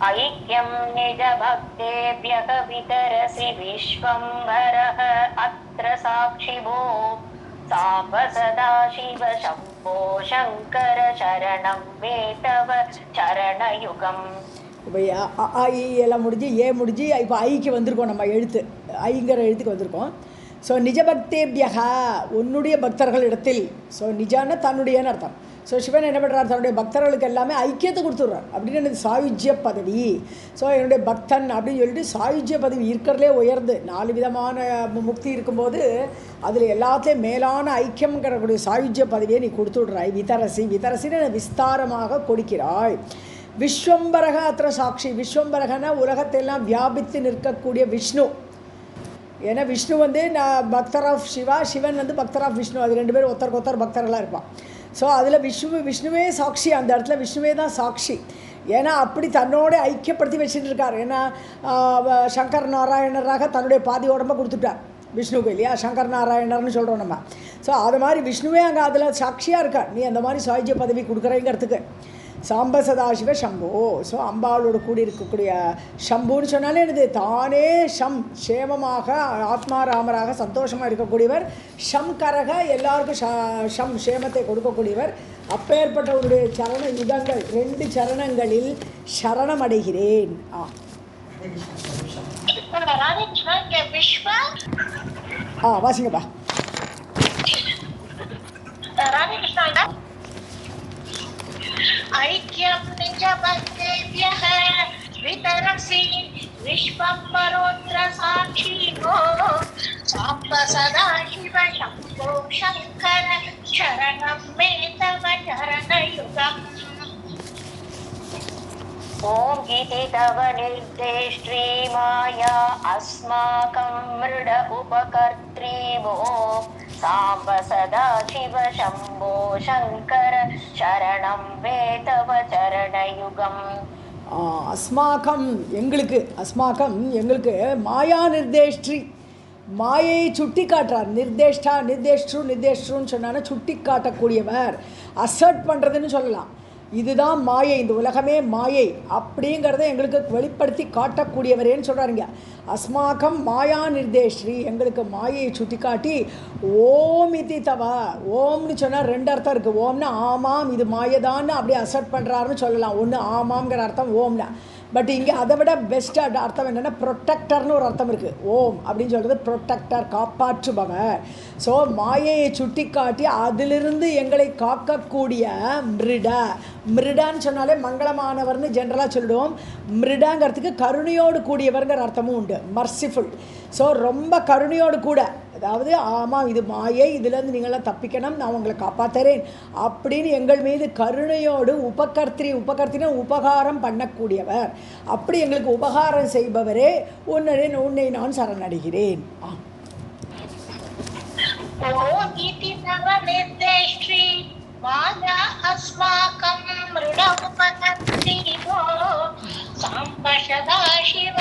ऐक्यं निज भक्तेभ्यः वितरसि विश्वम्भरः अत्र साक्षिभो साम्ब सदा शिव शम्भो शङ्कर शरणं मे तव चरणयुगम्. இப்போ எல்லாம் முடிஞ்சு ஏ முடிஞ்சு இப்போ ஐக்கு வந்திருக்கோம். நம்ம எழுத்து ஐங்கிற எழுத்துக்கு வந்திருக்கோம். ஸோ நிஜபக்தேபியகா, உன்னுடைய பக்தர்களிடத்தில். ஸோ நிஜான தன்னுடையன்னு அர்த்தம். ஸோ சிவன் என்ன பண்ணுறார், தன்னுடைய பக்தர்களுக்கு எல்லாமே ஐக்கியத்தை கொடுத்துட்றார். அப்படின்னு எனக்கு சாயுஜ்ய பதவி. ஸோ என்னுடைய பக்தன் அப்படின்னு சொல்லிட்டு சாயுஜ்ய பதவி இருக்கிறதுலே உயர்ந்து 4 விதமான முக்தி இருக்கும்போது அதில் எல்லாத்துலேயும் மேலான ஐக்கியம்ங்கிறக்கூடிய சாயுஜ்ய பதவியை நீ கொடுத்துடுறாய். விதரசின்னு விஸ்தாரமாக கொடுக்கிறாய். விஸ்வம்பரக அத்திர சாட்சி. விஸ்வம்பரகனா உலகத்தெல்லாம் வியாபித்து நிற்கக்கூடிய விஷ்ணு. ஏன்னா விஷ்ணு வந்து நான் பக்தர் ஆஃப் சிவா, சிவன் வந்து பக்தர் ஆஃப் விஷ்ணு. அது 2 பேரும் ஒருத்தருக்கு ஒருத்தர் பக்தர்களாக இருப்பான். ஸோ அதில் விஷ்ணுவே சாட்சி. அந்த இடத்துல விஷ்ணுவே தான் சாட்சி. ஏன்னா அப்படி தன்னோட ஐக்கியப்படுத்தி வச்சுட்டு இருக்கார். ஏன்னா சங்கர் நாராயணராக தன்னுடைய பாதி உடம்பை கொடுத்துட்டார் விஷ்ணுக்கு இல்லையா? சங்கர் நாராயணர்னு சொல்கிறோம் நம்ம. ஸோ அது மாதிரி விஷ்ணுவே அங்கே அதில் சாட்சியாக இருக்கார். நீ அந்த மாதிரி சாயுஜ்ய பதவி கொடுக்குறேங்கிறதுக்கு. சாம்ப சதாசிவ சம்போ. ஸோ அம்பாளோடு கூடி இருக்கக்கூடிய சம்புன்னு சொன்னாலே என்னது, தானே சேமமாக ஆத்மாராமராக சந்தோஷமாக இருக்கக்கூடியவர். கரக எல்லாருக்கும் ஷம் சேமத்தை கொடுக்கக்கூடியவர். அப்பேற்பட்டவருடைய சரண யுகங்கள் 2 சரணங்களில் சரணம் அடைகிறேன். வாசிங்கப்பா. ऐक्यं निज भक्तेभ्यः वितरसि विश्वम्भरोऽत्र साक्षिभो साम्ब सदा शिव शम्भो शङ्कर शरणं मे तव चरणयुगम्. ॐ इति तव निर्देष्ट्री माया अस्माकं मृड उपकर्त्री भो साम्ब सदा शिव शम्भो शङ्कर शरणं मे तव चरणयुगम्. அஸ்மாக்கம் எங்களுக்கு, அஸ்மாக்கம் எங்களுக்கு மாயா நிர்தேஷ்ட்ரி, மாயையை சுட்டி காட்டுறார். நிர்தேஷ்ட்ருன்னு சொன்னான்னா சுட்டி காட்டக்கூடியவர், அசர்ட் பண்ணுறதுன்னு சொல்லலாம். இதுதான் மாயை, இந்த உலகமே மாயை அப்படிங்கிறத எங்களுக்கு வெளிப்படுத்தி காட்டக்கூடியவரேன்னு சொல்கிறாருங்க. அஸ்மாக்கம் மாயா நிர்தேஷ்ரி, எங்களுக்கு மாயையை சுட்டி காட்டி. ஓம் இதி தவா, ஓம்னு சொன்னால் 2 அர்த்தம் இருக்குது. ஓம்னா ஆமாம் இது மாயதான்னு அப்படியே அசர்ட் பண்ணுறாருன்னு சொல்லலாம். ஒன்று ஆமாங்கிற அர்த்தம் ஓம்னா. பட் இங்கே அதை விட பெஸ்ட்டாக அர்த்தம் என்னென்னா ப்ரொட்டக்டர்னு ஒரு அர்த்தம் இருக்குது. ஓம் அப்படின்னு சொல்கிறது ப்ரொட்டக்டர், காப்பாற்றுபவர். ஸோ மாயையை சுட்டி காட்டி அதிலிருந்து எங்களை காக்கக்கூடிய மிருட, மிருடான்னு சொன்னாலே மங்களமானவர்னு ஜென்ரலாக சொல்லிடுவோம். மிருடாங்கிறதுக்கு கருணையோடு கூடியவர்ங்கிற அர்த்தமும் உண்டு, மர்சிஃபுல். ஸோ ரொம்ப கருணையோடு கூட, அதாவது ஆமாம் இது மாயை, இதுலேருந்து நீங்களாம் தப்பிக்கணும், நான் உங்களை காப்பாற்றுறேன் அப்படின்னு எங்கள் மீது கருணையோடு உபகர்த்தினா உபகாரம் பண்ணக்கூடியவர், அப்படி எங்களுக்கு உபகாரம் செய்பவரே உன்னை நான் சரணடைகிறேன். माया अस्माकं मृडमुपकर्त्रीभो साम्ब सदाशिव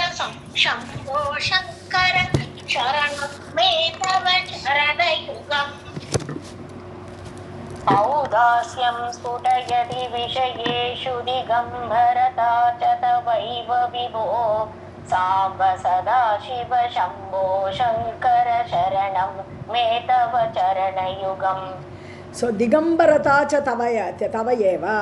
शम्भो शङ्कर शरणं मे तव चरणयुगम्. औदास्यं स्फुटयति विषयेषु दिगम्बरता च तवैव विभो साम्ब सदाशिव शम्भो शङ्कर शरणं मे तव चरणयुगम्. ஸோ திகம்பரதாச்ச தவையேவா,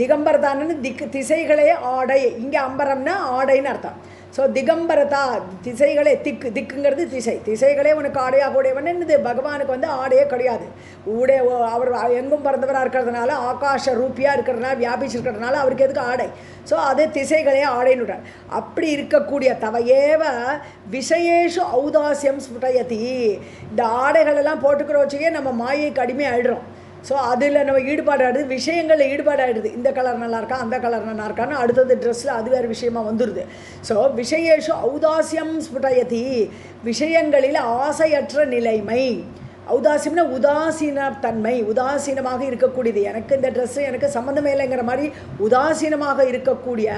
திகம்பரதான்னு திசைகளே ஆடை, இங்கே அம்பரம்னா ஆடைன்னு அர்த்தம். ஸோ திகம்பரதா திசைகளே, திக்குங்கிறது திசைகளே உனக்கு ஆடையாக கூடியவன். என்னது பகவானுக்கு வந்து ஆடையே கிடையாது. அவர் எங்கும் பறந்தவராக இருக்கிறதுனால, ஆகாஷ ரூபியாக இருக்கிறதுனால, வியாபிச்சிருக்கிறதுனால அவருக்கு எதுக்கு ஆடை? ஸோ அது திசைகளே ஆடைன்னு. அப்படி இருக்கக்கூடிய தவையேவ விஷயேஷு ஔதாசியம் ஸ்புடயதி, இந்த ஆடைகளெல்லாம் போட்டுக்கிற வச்சுக்கே நம்ம மாயைக்கு அடிமை ஆகிடுறோம். ஸோ அதில் நம்ம ஈடுபாடு ஆகிடுது, விஷயங்களில் ஈடுபாடு ஆகிடுது. இந்த கலர் நல்லா இருக்கா, அந்த கலர் நல்லா இருக்கான்னு அடுத்தது ட்ரெஸ்ஸில் அது வேறு விஷயமா வந்துடுது. ஸோ விஷயேஷு ஔதாசியம் ஸ்புடயதி, விஷயங்களில் ஆசையற்ற நிலைமை. ஔதாசியம்னா உதாசீனத்தன்மை, உதாசீனமாக இருக்கக்கூடியது. எனக்கு இந்த ட்ரெஸ்ஸு எனக்கு சம்மந்தமே இல்லைங்கிற மாதிரி உதாசீனமாக இருக்கக்கூடிய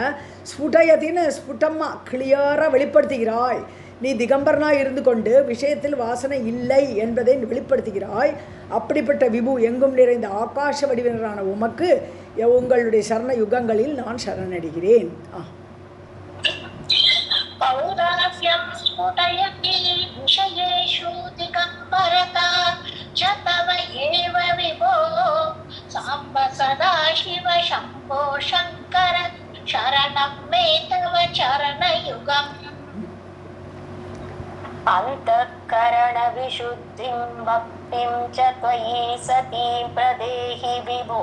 ஸ்புடயத்தின்னு ஸ்புட்டமாக கிளியராக வெளிப்படுத்துகிறாய். நீ திகம்பரனாக இருந்து கொண்டு விஷயத்தில் வாசனை இல்லை என்பதை வெளிப்படுத்துகிறாய். அப்படிப்பட்ட விபு எங்கும் நிறைந்த ஆகாஷ வடிவினரான உமக்கு உங்களுடைய சரண யுகங்களில் நான் சரணடைகிறேன். औदास्यं स्फुटयति विषयेषु दिगम्बरता च तव एव विभो साम्ब सदाशिव शम्भो शङ्कर शरणं मे तव चरणयुगम्. अन्तःकरणविशुद्धिं भक्तिं च त्वयि सतीं प्रदेहि विभो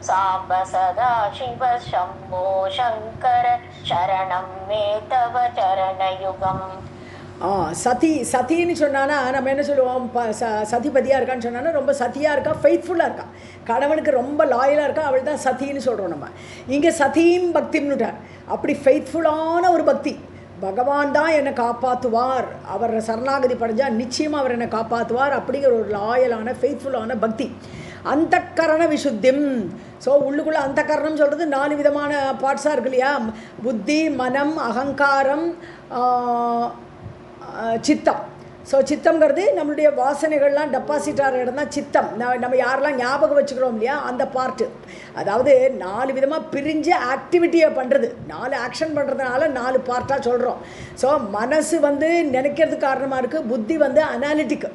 साम्ब सदाशिव शम्भो शङ्कर शरणं मे तव चरणयुगम्. சதின்னு சொன்னான்னா நம்ம என்ன சொல்லுவோம், சதிபதியாக இருக்கான்னு சொன்னான்னா ரொம்ப சதியாக இருக்கா, ஃபெய்த்ஃபுல்லாக இருக்கா, கணவனுக்கு ரொம்ப லாயலாக இருக்கா, அவள் தான் சதின்னு சொல்கிறோம் நம்ம. இங்கே சதீம் பக்தின்னுட்டார். அப்படி ஃபெய்த்ஃபுல்லான ஒரு பக்தி. பகவான் தான் என்னை காப்பாற்றுவார், அவர் சரணாகதி படைஞ்சால் நிச்சயமாக அவர் என்னை காப்பாற்றுவார் அப்படிங்கிற ஒரு லாயலான ஃபெய்த்ஃபுல்லான பக்தி. அந்தக்கரண விசுத்திம். ஸோ உள்ளுக்குள்ளே அந்தக்கரணம் சொல்கிறது 4 விதமான பார்ட்ஸாக இருக்கு இல்லையா, புத்தி, மனம், அகங்காரம், சித்தம். ஸோ சித்தம்ங்கிறது நம்மளுடைய வாசனைகள்லாம் டெபாசிட் ஆகிற இடம் தான் சித்தம். நம்ம யாரெல்லாம் ஞாபகம் வச்சுக்கிறோம் இல்லையா, அந்த பார்ட்டு. அதாவது 4 விதமாக பிரிஞ்சு ஆக்டிவிட்டியை பண்ணுறது, 4 ஆக்ஷன் பண்ணுறதுனால 4 பார்ட்டாக சொல்கிறோம். ஸோ மனசு வந்து நினைக்கிறதுக்கு காரணமாக இருக்குது, புத்தி வந்து அனாலிட்டிக்கு,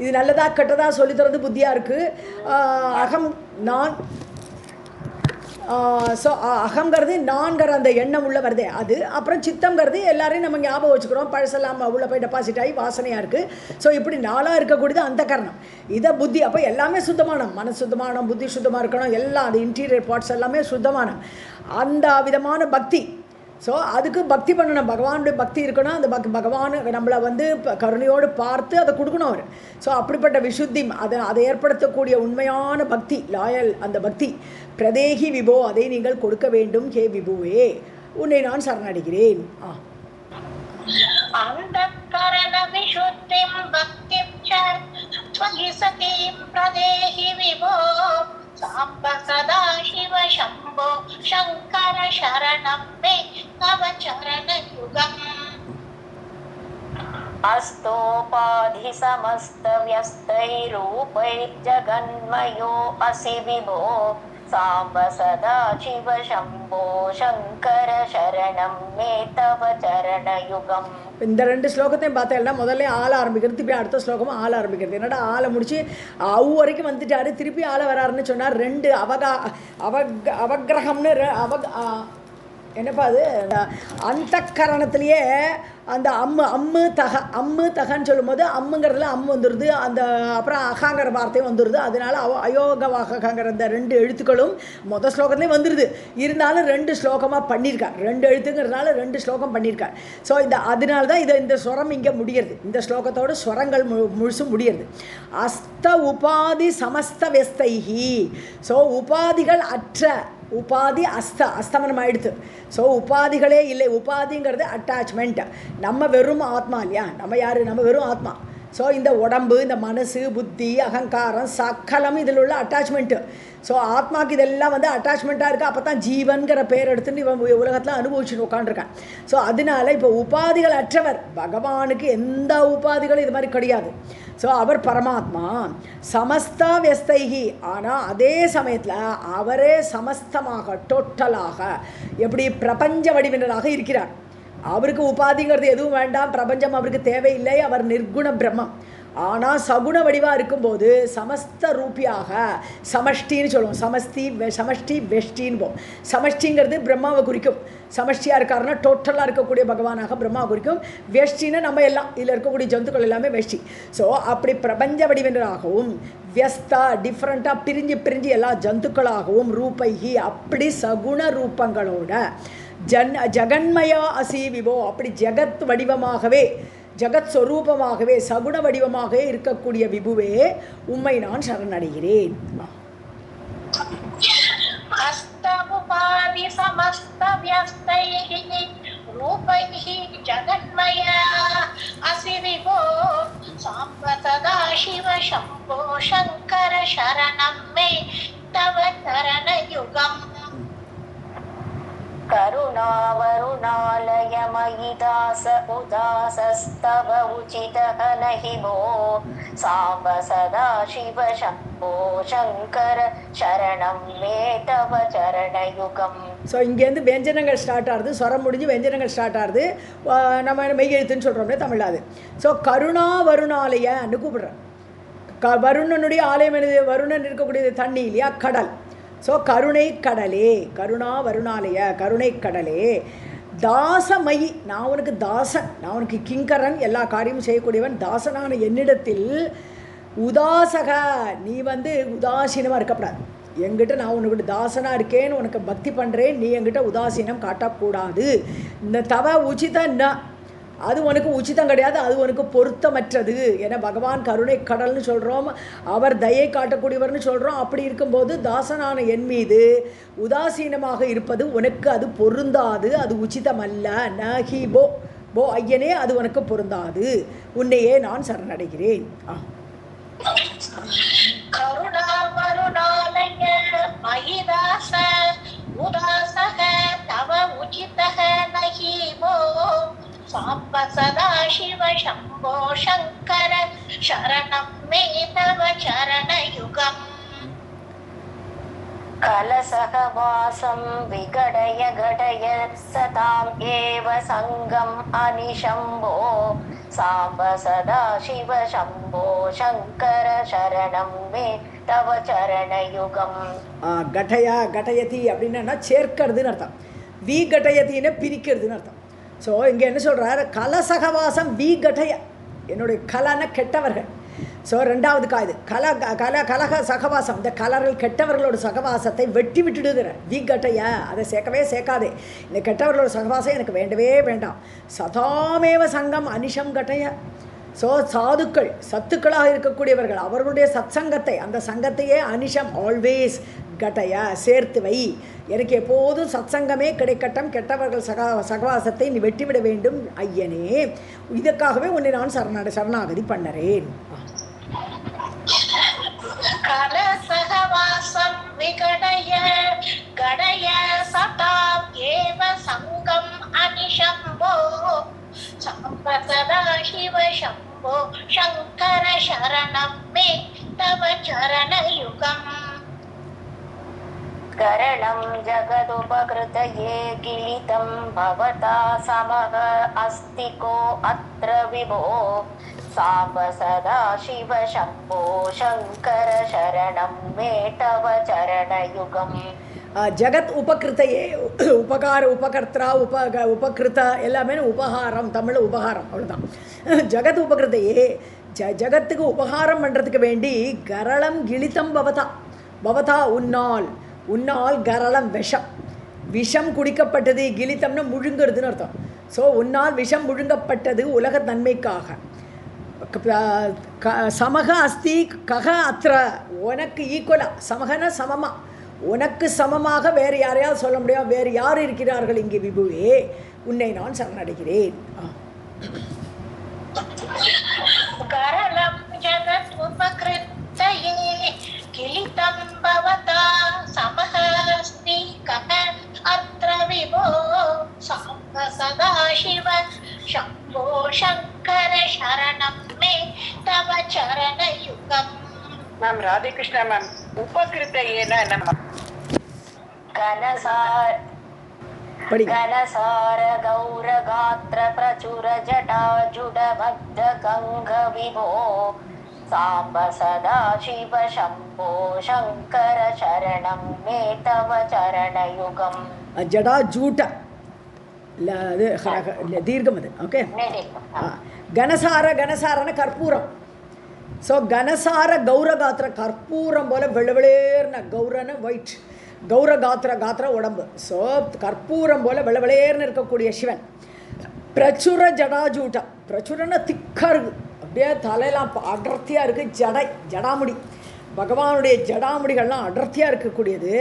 இது நல்லதா கெட்டதா சொல்லித்தரது புத்தியாக இருக்குது. அகம் நான், ஸோ அகங்கிறது நான்கிற அந்த எண்ணம் உள்ளே வருதே அது. அப்புறம் சித்தங்கிறது எல்லாரையும் நம்ம ஞாபகம் வச்சுக்கிறோம், பழசெல்லாம் உள்ளே போய் டெபாசிட் ஆகி வாசனையாக இருக்குது. ஸோ இப்படி 4 இருக்கக்கூடியது அந்த கரணம். இதை புத்தி. அப்போ எல்லாமே சுத்தமானம், மனசு சுத்தமானம், புத்தி சுத்தமாக இருக்கணும், எல்லாம் அந்த இன்டீரியர் பார்ட்ஸ் எல்லாமே சுத்தமானம். அந்த விதமான பக்தி. ஸோ அதுக்கு பக்தி பண்ணணும், பகவானுடைய பக்தி இருக்கணும். அந்த பகவான் நம்மளை வந்து கருணையோடு பார்த்து அதை கொடுக்கணும் அவர். ஸோ அப்படிப்பட்ட விசுத்தி, அதை ஏற்படுத்தக்கூடிய உண்மையான பக்தி, லாயல் அந்த பக்தி. பிரதேகி விபோ, அதை நீங்கள் கொடுக்க வேண்டும். ஹே விபுவே, உன்னை நான் சரணடைகிறேன். अन्तःकरण विशुद्धिं भक्तिं च त्वयि सतीं प्रदेहि विभो साम्ब सदाशिव शम्भो शङ्कर शरणं मे तव चरणयुगम्. अस्तोपाधि समस्तव्यस्तैरूपैर्जगन्मयो असि विभो साम्ब सदाशिव शम्भो शङ्कर शरणं मे तव चरणयुगम्. இந்த 2 ஸ்லோகத்தையும் பார்த்தேன்னா முதல்ல ஆள ஆரம்பிக்கிறது, திருப்பி அடுத்த ஸ்லோகமும் ஆள ஆரம்பிக்கிறது. என்னடா ஆளை முடிச்சு அவு வரைக்கும் வந்துட்டாரு, திருப்பி ஆள வராருன்னு சொன்னார். 2 அவகிரகம்னு என்னப்பா அது அந்த கரணத்திலேயே அந்த அம்மு தகன்னு சொல்லும்போது அம்முங்கிறதுல வந்துடுது, அந்த அப்புறம் அகாங்கிற வார்த்தையும் வந்துடுது. அதனால அயோகவாகங்கிற அந்த 2 எழுத்துக்களும் மொதல் ஸ்லோகத்துலேயே வந்துடுது. இருந்தாலும் 2 ஸ்லோகமாக பண்ணியிருக்கார், 2 எழுத்துங்கிறதுனால 2 ஸ்லோகம் பண்ணியிருக்கார். ஸோ அதனால தான் இந்த ஸ்வரம் இங்கே முடிகிறது. இந்த ஸ்லோகத்தோட ஸ்வரங்கள் முழுசும் முடிகிறது. அஸ்த உபாதி சமஸ்த வெஸ்தைஹி. ஸோ உபாதிகள் அற்ற, உபாதி அஸ்தமனம் ஆயிடுத்து. ஸோ உபாதிகளே இல்லை. உபாதிங்கிறது அட்டாச்மெண்ட். நம்ம வெறும் ஆத்மா இல்லையா, நம்ம யார், நம்ம வெறும் ஆத்மா. ஸோ இந்த உடம்பு, இந்த மனசு, புத்தி, அகங்காரம் சக்கலம் இதில் உள்ள அட்டாச்மெண்ட்டு. ஸோ ஆத்மாவுக்கு இதெல்லாம் அட்டாச்மெண்ட்டாக இருக்குது. அப்போ தான் ஜீவன்கிற பேர் எடுத்துன்னு இவன் உலகத்தில் அனுபவிச்சுட்டு உட்காந்துருக்கான். ஸோ அதனால இப்போ உபாதிகள் அற்றவர். பகவானுக்கு எந்த உபாதிகளும் இது மாதிரி கிடையாது. ஸோ அவர் பரமாத்மா சமஸ்த வெஸ்தைகி. ஆனால் அதே சமயத்தில் அவரே சமஸ்தமாக, டோட்டலாக, எப்படி பிரபஞ்ச வடிவினராக இருக்கிறார். அவருக்கு உபாதிங்கிறது எதுவும் வேண்டாம், பிரபஞ்சம் அவருக்கு தேவையில்லை, அவர் நிர்குண பிரம்மம். ஆனால் சகுண வடிவாக இருக்கும்போது சமஸ்த ரூபியாக, சமஷ்டின்னு சொல்லுவோம். சமஷ்டி வெஷ்டின்னு போம். சமஷ்டிங்கிறது பிரம்மாவை குறிக்கும். சமஷ்டியாக இருக்காருன்னா டோட்டலாக இருக்கக்கூடிய பகவானாக பிரம்மாவை குறிக்கும். வெஷ்டின்னா நம்ம எல்லாம் இதில் இருக்கக்கூடிய ஜந்துக்கள் எல்லாமே வெஷ்டி. ஸோ அப்படி பிரபஞ்ச வடிவினராகவும், வியஸ்தா டிஃப்ரெண்ட்டாக பிரிஞ்சு எல்லா ஜந்துக்களாகவும், ரூபைகி அப்படி சகுண ரூபங்களோட ஜகன்மயா அசி விபோ, அப்படி ஜெகத் வடிவமாகவே, ஜகத் ஸ்வரூபமாகவே, சகுண வடிவமாகவே இருக்கக்கூடிய விபுவே உம்மை நான் சரணடைகிறேன். அஸ்தமுபாதி சமஸ்த வியஸ்தைஹி ரூபைஹி ஜகன்மயா அசி விபோ சாம்ப சதா சிவ சம்போ சங்கர சரணம் மே தவ சரண யுகம். करुणावरुणालय मयि दास उदासस्तव उचितः नहि भो साम्ब सदा शिव शम्भो शङ्कर शरणं मे तव चरणयुगम्. ஸோ இங்கேருந்து வெஞ்சனங்கள் ஸ்டார்ட் ஆகுது, ஸ்வரம் முடிஞ்சு வெஞ்சனங்கள் ஸ்டார்ட் ஆகுது. நம்ம மெய் எழுத்துன்னு சொல்கிறோம்னே தமிழாது. ஸோ கருணா வருணாலயன்னு கூப்பிடுறேன். வருணனுடைய ஆலயம் என்னது? வருணன் இருக்கக்கூடியது தண்ணி இல்லையா, கடல். ஸோ கருணை கடலே, கருணா வருணாலய, கருணை கடலே. தாசமயி, நான் உனக்கு தாசன், நான் உனக்கு கிங்கரன், எல்லா காரியமும் செய்யக்கூடியவன். தாசனான என்னிடத்தில் உதாசக, நீ உதாசீனமாக இருக்கக்கூடாது. என்கிட்ட நான் உனக்கு தாசனாக இருக்கேன்னு உனக்கு பக்தி பண்ணுறேன், நீ என்கிட்ட உதாசீனம் காட்டக்கூடாது. இந்த தவ உச்சிதன்னா அது உனக்கு உச்சிதம் கிடையாது, அது உனக்கு பொருத்தமற்றது. ஏன்னா பகவான் கருணை கடல்னு சொல்கிறோம், அவர் தயை காட்டக்கூடியவர்னு சொல்கிறோம். அப்படி இருக்கும்போது தாசனான என் மீது உதாசீனமாக இருப்பது உனக்கு அது பொருந்தாது, அது உச்சிதம் அல்ல. நஹி போ போ ஐயனே, அது உனக்கு பொருந்தாது. உன்னையே நான் சரணடைகிறேன். கருணா வருணாலய மயி தாச உதாசக தவ உச்சிதः நஹி போ சாம்ப சதா சிவ சம்போ சங்கர சரணம் மே தவ சரணயுகம். कलसहवासं विगडय घटय सतां एव सङ्गम् अनिशम्भो साम्ब सदा शिव शम्भो शङ्कर शरणं मे तव चरणयुगम्. घटया घटयति அப்படின்னா சேர்க்கிறதுன்னு அர்த்தம். வி கட்டயத்தின்னு பிரிக்கிறதுன்னு அர்த்தம். ஸோ இங்கே என்ன சொல்கிறார்? கலசகவாசம் வி கட்டய, என்னுடைய கலன கெட்டவர்கள். ஸோ ரெண்டாவது காது கலக சகவாசம், இந்த கலர்கள் கெட்டவர்களோட சகவாசத்தை வெட்டி விட்டுடுகிற வீக்கட்டைய, அதை சேர்க்காதே. இந்த கெட்டவர்களோட சகவாசம் எனக்கு வேண்டவே வேண்டாம். சதாமேவ சங்கம் அனிஷம் கட்டைய. ஸோ சாதுக்கள் சத்துக்களாக இருக்கக்கூடியவர்கள் அவர்களுடைய சத் சங்கத்தை, அந்த சங்கத்தையே அனிஷம் ஆல்வேஸ் கட்டைய சேர்த்து வை. எனக்கு எப்போதும் சத் சங்கமே கிடைக்கட்டும், கெட்டவர்கள் சகவாசத்தை நீ வெட்டிவிட வேண்டும் ஐயனே. இதற்காகவே உன்னை நான் சரணாகதி பண்ணறேன். கலசகவாசம் விகடய கடய சதாம் ஏவ சங்கம் அனிஷம்போ சாம்ப சதா சிவ சம்போ சங்கர சரணம் மே தவ சரணயுகம். करणं जगदुपकृतये किलितं भवता समः अस्ति को अत्र विभो साम्ब सदा शिव शम्भो शङ्कर शरणं मे तव चरणयुगम्. ஜகத் உபகிருத்தையே உபகார உபகர்த்தா உபகிருத்த எல்லாமே உபகாரம் தமிழ் உபகாரம் அவ்வளோதான். ஜகத் உபகிருத்தையே ஜகத்துக்கு உபகாரம் பண்ணுறதுக்கு வேண்டி கரளம் கிளித்தம் பவதா உன்னால் கரளம் விஷம் குடிக்கப்பட்டது, கிளித்தம்னு முழுங்கிறதுன்னு அர்த்தம். ஸோ உன்னால் விஷம் முழுங்கப்பட்டது உலக நன்மைக்காக. சமக அஸ்தி கக அத்திர உனக்கு ஈக்குவலாக சமகன சமமாக உனக்கு சமமாக வேறு யாரையாவது சொல்ல முடியாது. வேறு யார் இருக்கிறார்கள் இங்கே விபுவே? உன்னை நான் சரணடைகிறேன். கரளம் ஜகத் உபகிருத்தயே கிளிதம் பவதா சமஹ அஸ்தி கக அத்ர விபோ சாம்ப சதா சிவ சம்போ சங்கர சரணம் மே தவ சரண யுகம். மேம் ராதே கிருஷ்ணா மேம், உபகிருத்தையேனா என்ன மேம்? घनसार गौरगात्र प्रचुर जटाजुडबद्ध गंग विभो सांब सदा शिव शंभो शंकर शरणं मे तव चरणयुगम्. ஜடாஜூட தீர்க்கம் அது. ஓகே. கனசாரன கற்பூரம். ஸோ கனசார கௌரகாத்திர கற்பூரம் போல வெள்ளவெளேர்ன கௌரன ஒயிட் கௌரகாத்திர உடம்பு. ஸோ கற்பூரம் போல வெள்ளவெளேர்னு இருக்கக்கூடிய சிவன். பிரச்சுர ஜடாஜூட்டம். பிரச்சுரன திக்காக இருக்குது, அப்படியே தலையெல்லாம் அடர்த்தியாக இருக்குது. ஜடாமுடி பகவானுடைய ஜடாமுடிகள்லாம் அடர்த்தியாக இருக்கக்கூடியது.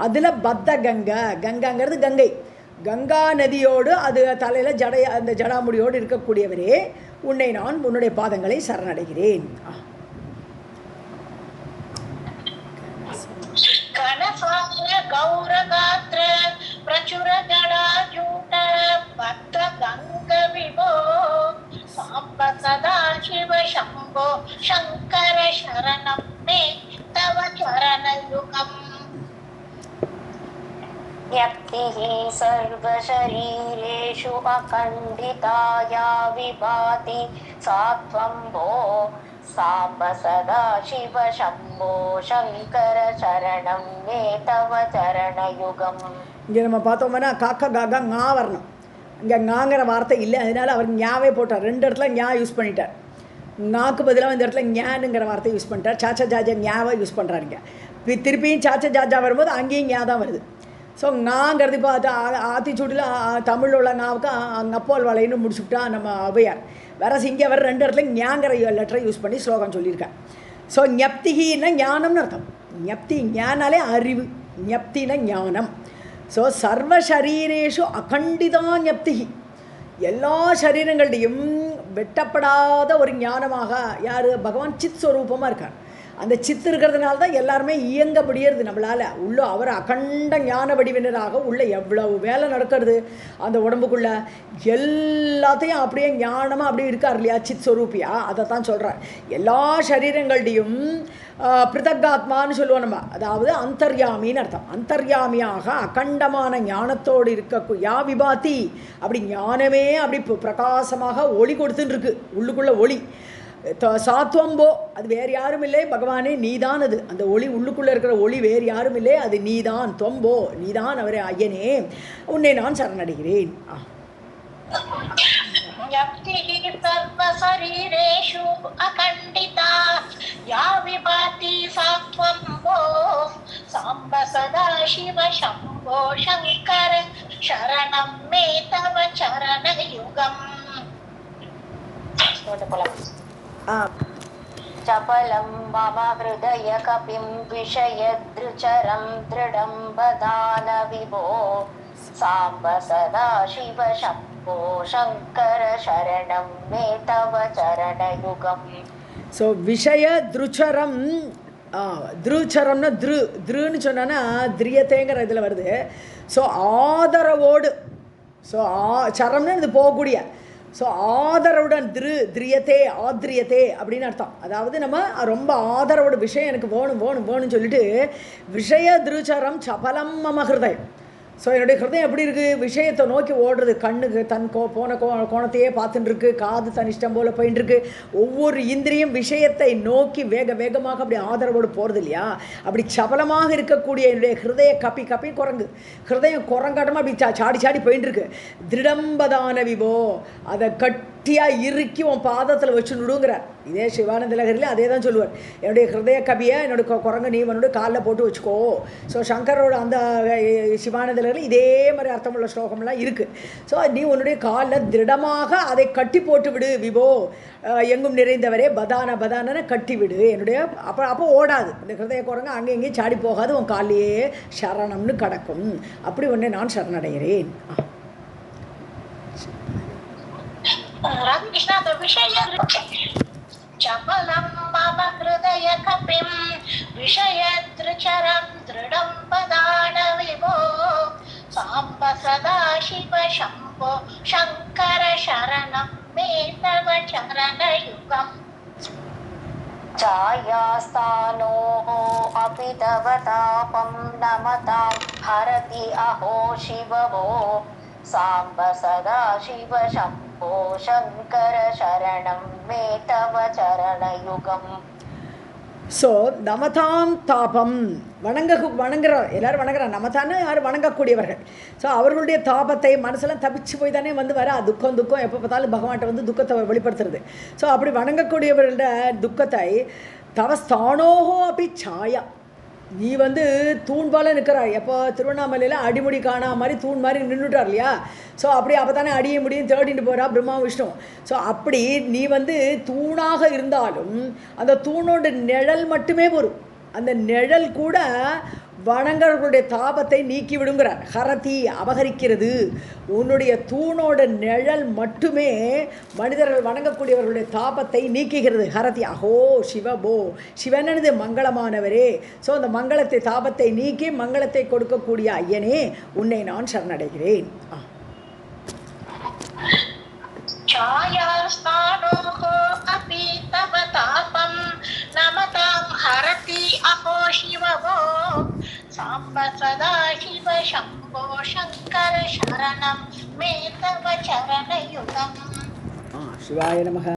அதில் பத்த கங்காங்கிறது கங்கை, கங்கா நதியோடு அது தலையில் அந்த ஜடாமுடியோடு இருக்கக்கூடியவரே, உன்னை நான் உன்னுடைய பாதங்களை சரணடைகிறேன். கனசார கௌரகாத்ர பிரச்சுர ஜடாஜூட பத்ர கங்க விபோ சாம்ப சதா சிவ சம்போ சங்கர சரணம் மே தவ சரண யுகம். ஞப்திः सर्वशरीरेषु अखण्डिता या विभाति सा त्वं भो सांब सदा शिव शम्भो शङ्कर शरणं मे तव चरणयुगम्. இங்கே நம்ம பார்த்தோம்னா காக்கா காக்கா ஞா வரணும். இங்கே ஞாங்கிற வார்த்தை இல்லை, அதனால அவர் ஞாவே போட்டார். 2 இடத்துல ஞா யூஸ் பண்ணிட்டார். ஞாக்கு பதிலாக இந்த இடத்துல ஞானுங்கிற வார்த்தை யூஸ் பண்ணிட்டார். சாச்சா ஜாஜா ஞாவை யூஸ் பண்ணுறாருங்க. திருப்பியும் சாச்சா ஜாஜா வரும்போது அங்கேயும் ஞா தான் வருது. ஸோ ஞாங்கிறது இப்போ ஆத்திச்சூட்டில் தமிழில் உள்ள ஞாவுக்கு அப்போல் வலைன்னு முடிச்சுட்டா நம்ம ஔவையார். வேற இங்கே வர 2 இடத்துல ஞாங்கிற லெட்டரை யூஸ் பண்ணி ஸ்லோகம் சொல்லியிருக்கேன். ஸோ ஞப்திகின்னா ஞானம்னு அர்த்தம். ஞப்தி ஞானாலே அறிவு, ஞப்தினா ஞானம். ஸோ சர்வ சரீரேஷு அகண்டிதா ஞப்திகி, எல்லா சரீரங்கள்டையும் வெட்டப்படாத ஒரு ஞானமாக யார்? பகவான் சித் ஸ்வரூபமாக இருக்கார். அந்த சித்து இருக்கிறதுனால தான் எல்லாருமே இயங்க முடியறது நம்மளால். உள்ள அவர் அகண்ட ஞான வடிவினராக உள்ள எவ்வளவு வேலை நடக்கிறது அந்த உடம்புக்குள்ளே, எல்லாத்தையும் அப்படியே ஞானமாக அப்படியே இருக்கார் இல்லையா, சித் ஸ்வரூபியா. அதை தான் சொல்கிறார். எல்லா சரீரங்கள்டையும் பிருதக்காத்மான்னு சொல்லுவோம் நம்ம, அதாவது அந்தர்யாமின்னு அர்த்தம். அந்தர்யாமியாக அகண்டமான ஞானத்தோடு இருக்க யா விபாத்தி, அப்படி ஞானமே அப்படி பிரகாசமாக ஒளி கொடுத்துன்னு இருக்கு உள்ளுக்குள்ளே ஒளி. சாத்வம்போ, அது வேறு யாரும் இல்லை பகவானே நீதான். அது அந்த ஒளி உள்ளுக்குள்ளே இருக்கிற ஒளி வேறு யாரும் இல்லை, அது நீதான். தொம்போ நீதான் அவரே, ஐயனே உன்னை நான் சரணடைகிறேன். சர்வசரீரேஷு அகண்டிதா யா விபாதி சாத்வம்போ சாம்ப சதா சிவ சம்போ சங்கர சரணம் மே தவ சரண யுகம். चपलं मम हृदय कपिं विषयदृचरं दृढं बदान विभो सांब सदा शिव शम्भो शङ्कर शरणं मे तव चरणयुगम्. ஸோ விஷய திருச்சரம், திருச்சரம்னா திருன்னு சொன்னா திரியத்தேங்கிற இதில் வருது. ஸோ ஆதரவோடு, ஸோ சரம்னு இது போகக்கூடிய, ஸோ ஆதரவுடன் திரியத்தே ஆத்ரியத்தே அப்படின்னு அர்த்தம். அதாவது நம்ம ரொம்ப ஆதரவோட விஷயம் எனக்கு வேணும் வேணும்னு சொல்லிட்டு விஷய திருச்சரம் சபலம் மம ஹிருதயம். ஸோ என்னுடைய ஹிருதயம் எப்படி இருக்குது, விஷயத்தை நோக்கி ஓடுறது, கண்ணுக்கு தன் போன கோணத்தையே பார்த்துட்டு இருக்கு, காது தன் இஷ்டம் போல் போயின்னு இருக்கு, ஒவ்வொரு இந்திரியம் விஷயத்தை நோக்கி வேகமாக அப்படி ஆதரவோடு போகிறது இல்லையா, அப்படி சபலமாக இருக்கக்கூடிய என்னுடைய ஹிருதய கப்பி குரங்கு, ஹிருதயம் குரங்காட்டமாக அப்படி சாடி போயின்னு இருக்கு. திருடம்பதான விபோ, அதை கட்டியாக இறுக்கி உன் பாதத்தில் வச்சு நடுங்கிறார். இதே சிவானந்த லகரியில் அதே தான் சொல்லுவார், என்னுடைய ஹிருதய கவியை என்னுடைய குரங்கு நீ உன்னோட காலில் போட்டு வச்சுக்கோ. ஸோ சங்கரோட அந்த சிவானந்த லகரில் இதே மாதிரி அர்த்தமுள்ள ஸ்லோகம்லாம் இருக்குது. ஸோ நீ உன்னுடைய காலில் திருடமாக அதை கட்டி போட்டு விடு விபோ, எங்கும் நிறைந்தவரே பதான கட்டி விடு என்னுடைய. அப்போ ஓடாது இந்த ஹிருதய குரங்கு, அங்கே எங்கேயும் சாடி போகாது, உன் காலையே சரணம்னு கிடக்கும். அப்படி ஒன்று நான் சரணடைகிறேன். ராமகிருஷ்ணா அந்த விஷயம் சபலம் மம ஹிருதய கபிம் விஷயத்ருச்சரம் திருடம் பதான விபோ சாம்ப சதா சிவ சம்போ சங்கர சரணம் மே தவ சரணயுகம். छायास्थानोः अपि तव तापं नमतां हरति अहो शिवभो साम्ब सदा शिव शम्भो शङ्कर शरणं मे तव चरणयुगम्. ஸோ நமதாம் தாபம், வணங்குறார், எல்லோரும் வணங்குறார். நமதான்னு யார் வணங்கக்கூடியவர்கள். ஸோ அவர்களுடைய தாபத்தை மனசெல்லாம் தப்பிச்சு போய் தானே வந்து வர துக்கம் எப்போ பார்த்தாலும் பகவான்கிட்ட வந்து துக்கத்தை வெளிப்படுத்துறது. ஸோ அப்படி வணங்கக்கூடியவர்களோட துக்கத்தை தவஸ்தானோகோ அப்படி சாயா, நீ வந்து தூண் போல நிற்கிறாய். எப்போ திருவண்ணாமலையில் அடிமுடி காணா மாதிரி தூண் மாதிரி நின்றுட்டார் இல்லையா. ஸோ அப்படி அப்போ தானே அடிய முடியும் தேடிட்டு போகிறா பிரம்மா விஷ்ணு. ஸோ அப்படி நீ வந்து தூணாக இருந்தாலும் அந்த தூணோட நிழல் மட்டுமே வரும், அந்த நிழல் கூட வணங்கர்களுடைய தாபத்தை நீக்கி விடுங்கிறார். ஹரதி அபகரிக்கிறது, உன்னுடைய தூணோட நிழல் மட்டுமே மனிதர்கள் வணங்கக்கூடியவர்களுடைய தாபத்தை நீக்குகிறது. ஹரதி அஹோ சிவபோ, சிவனது மங்களமானவரே. ஸோ அந்த மங்களத்தை தாபத்தை நீக்கி மங்களத்தை கொடுக்கக்கூடிய ஐயனே உன்னை நான் சரணடைகிறேன். छायास्थानोः अपि तव तापं नमतां हरति अहो शिवभो साम्ब सदा शिव शम्भो शङ्कर शरणं मे तव चरणयुगम्. शिवाय नमः.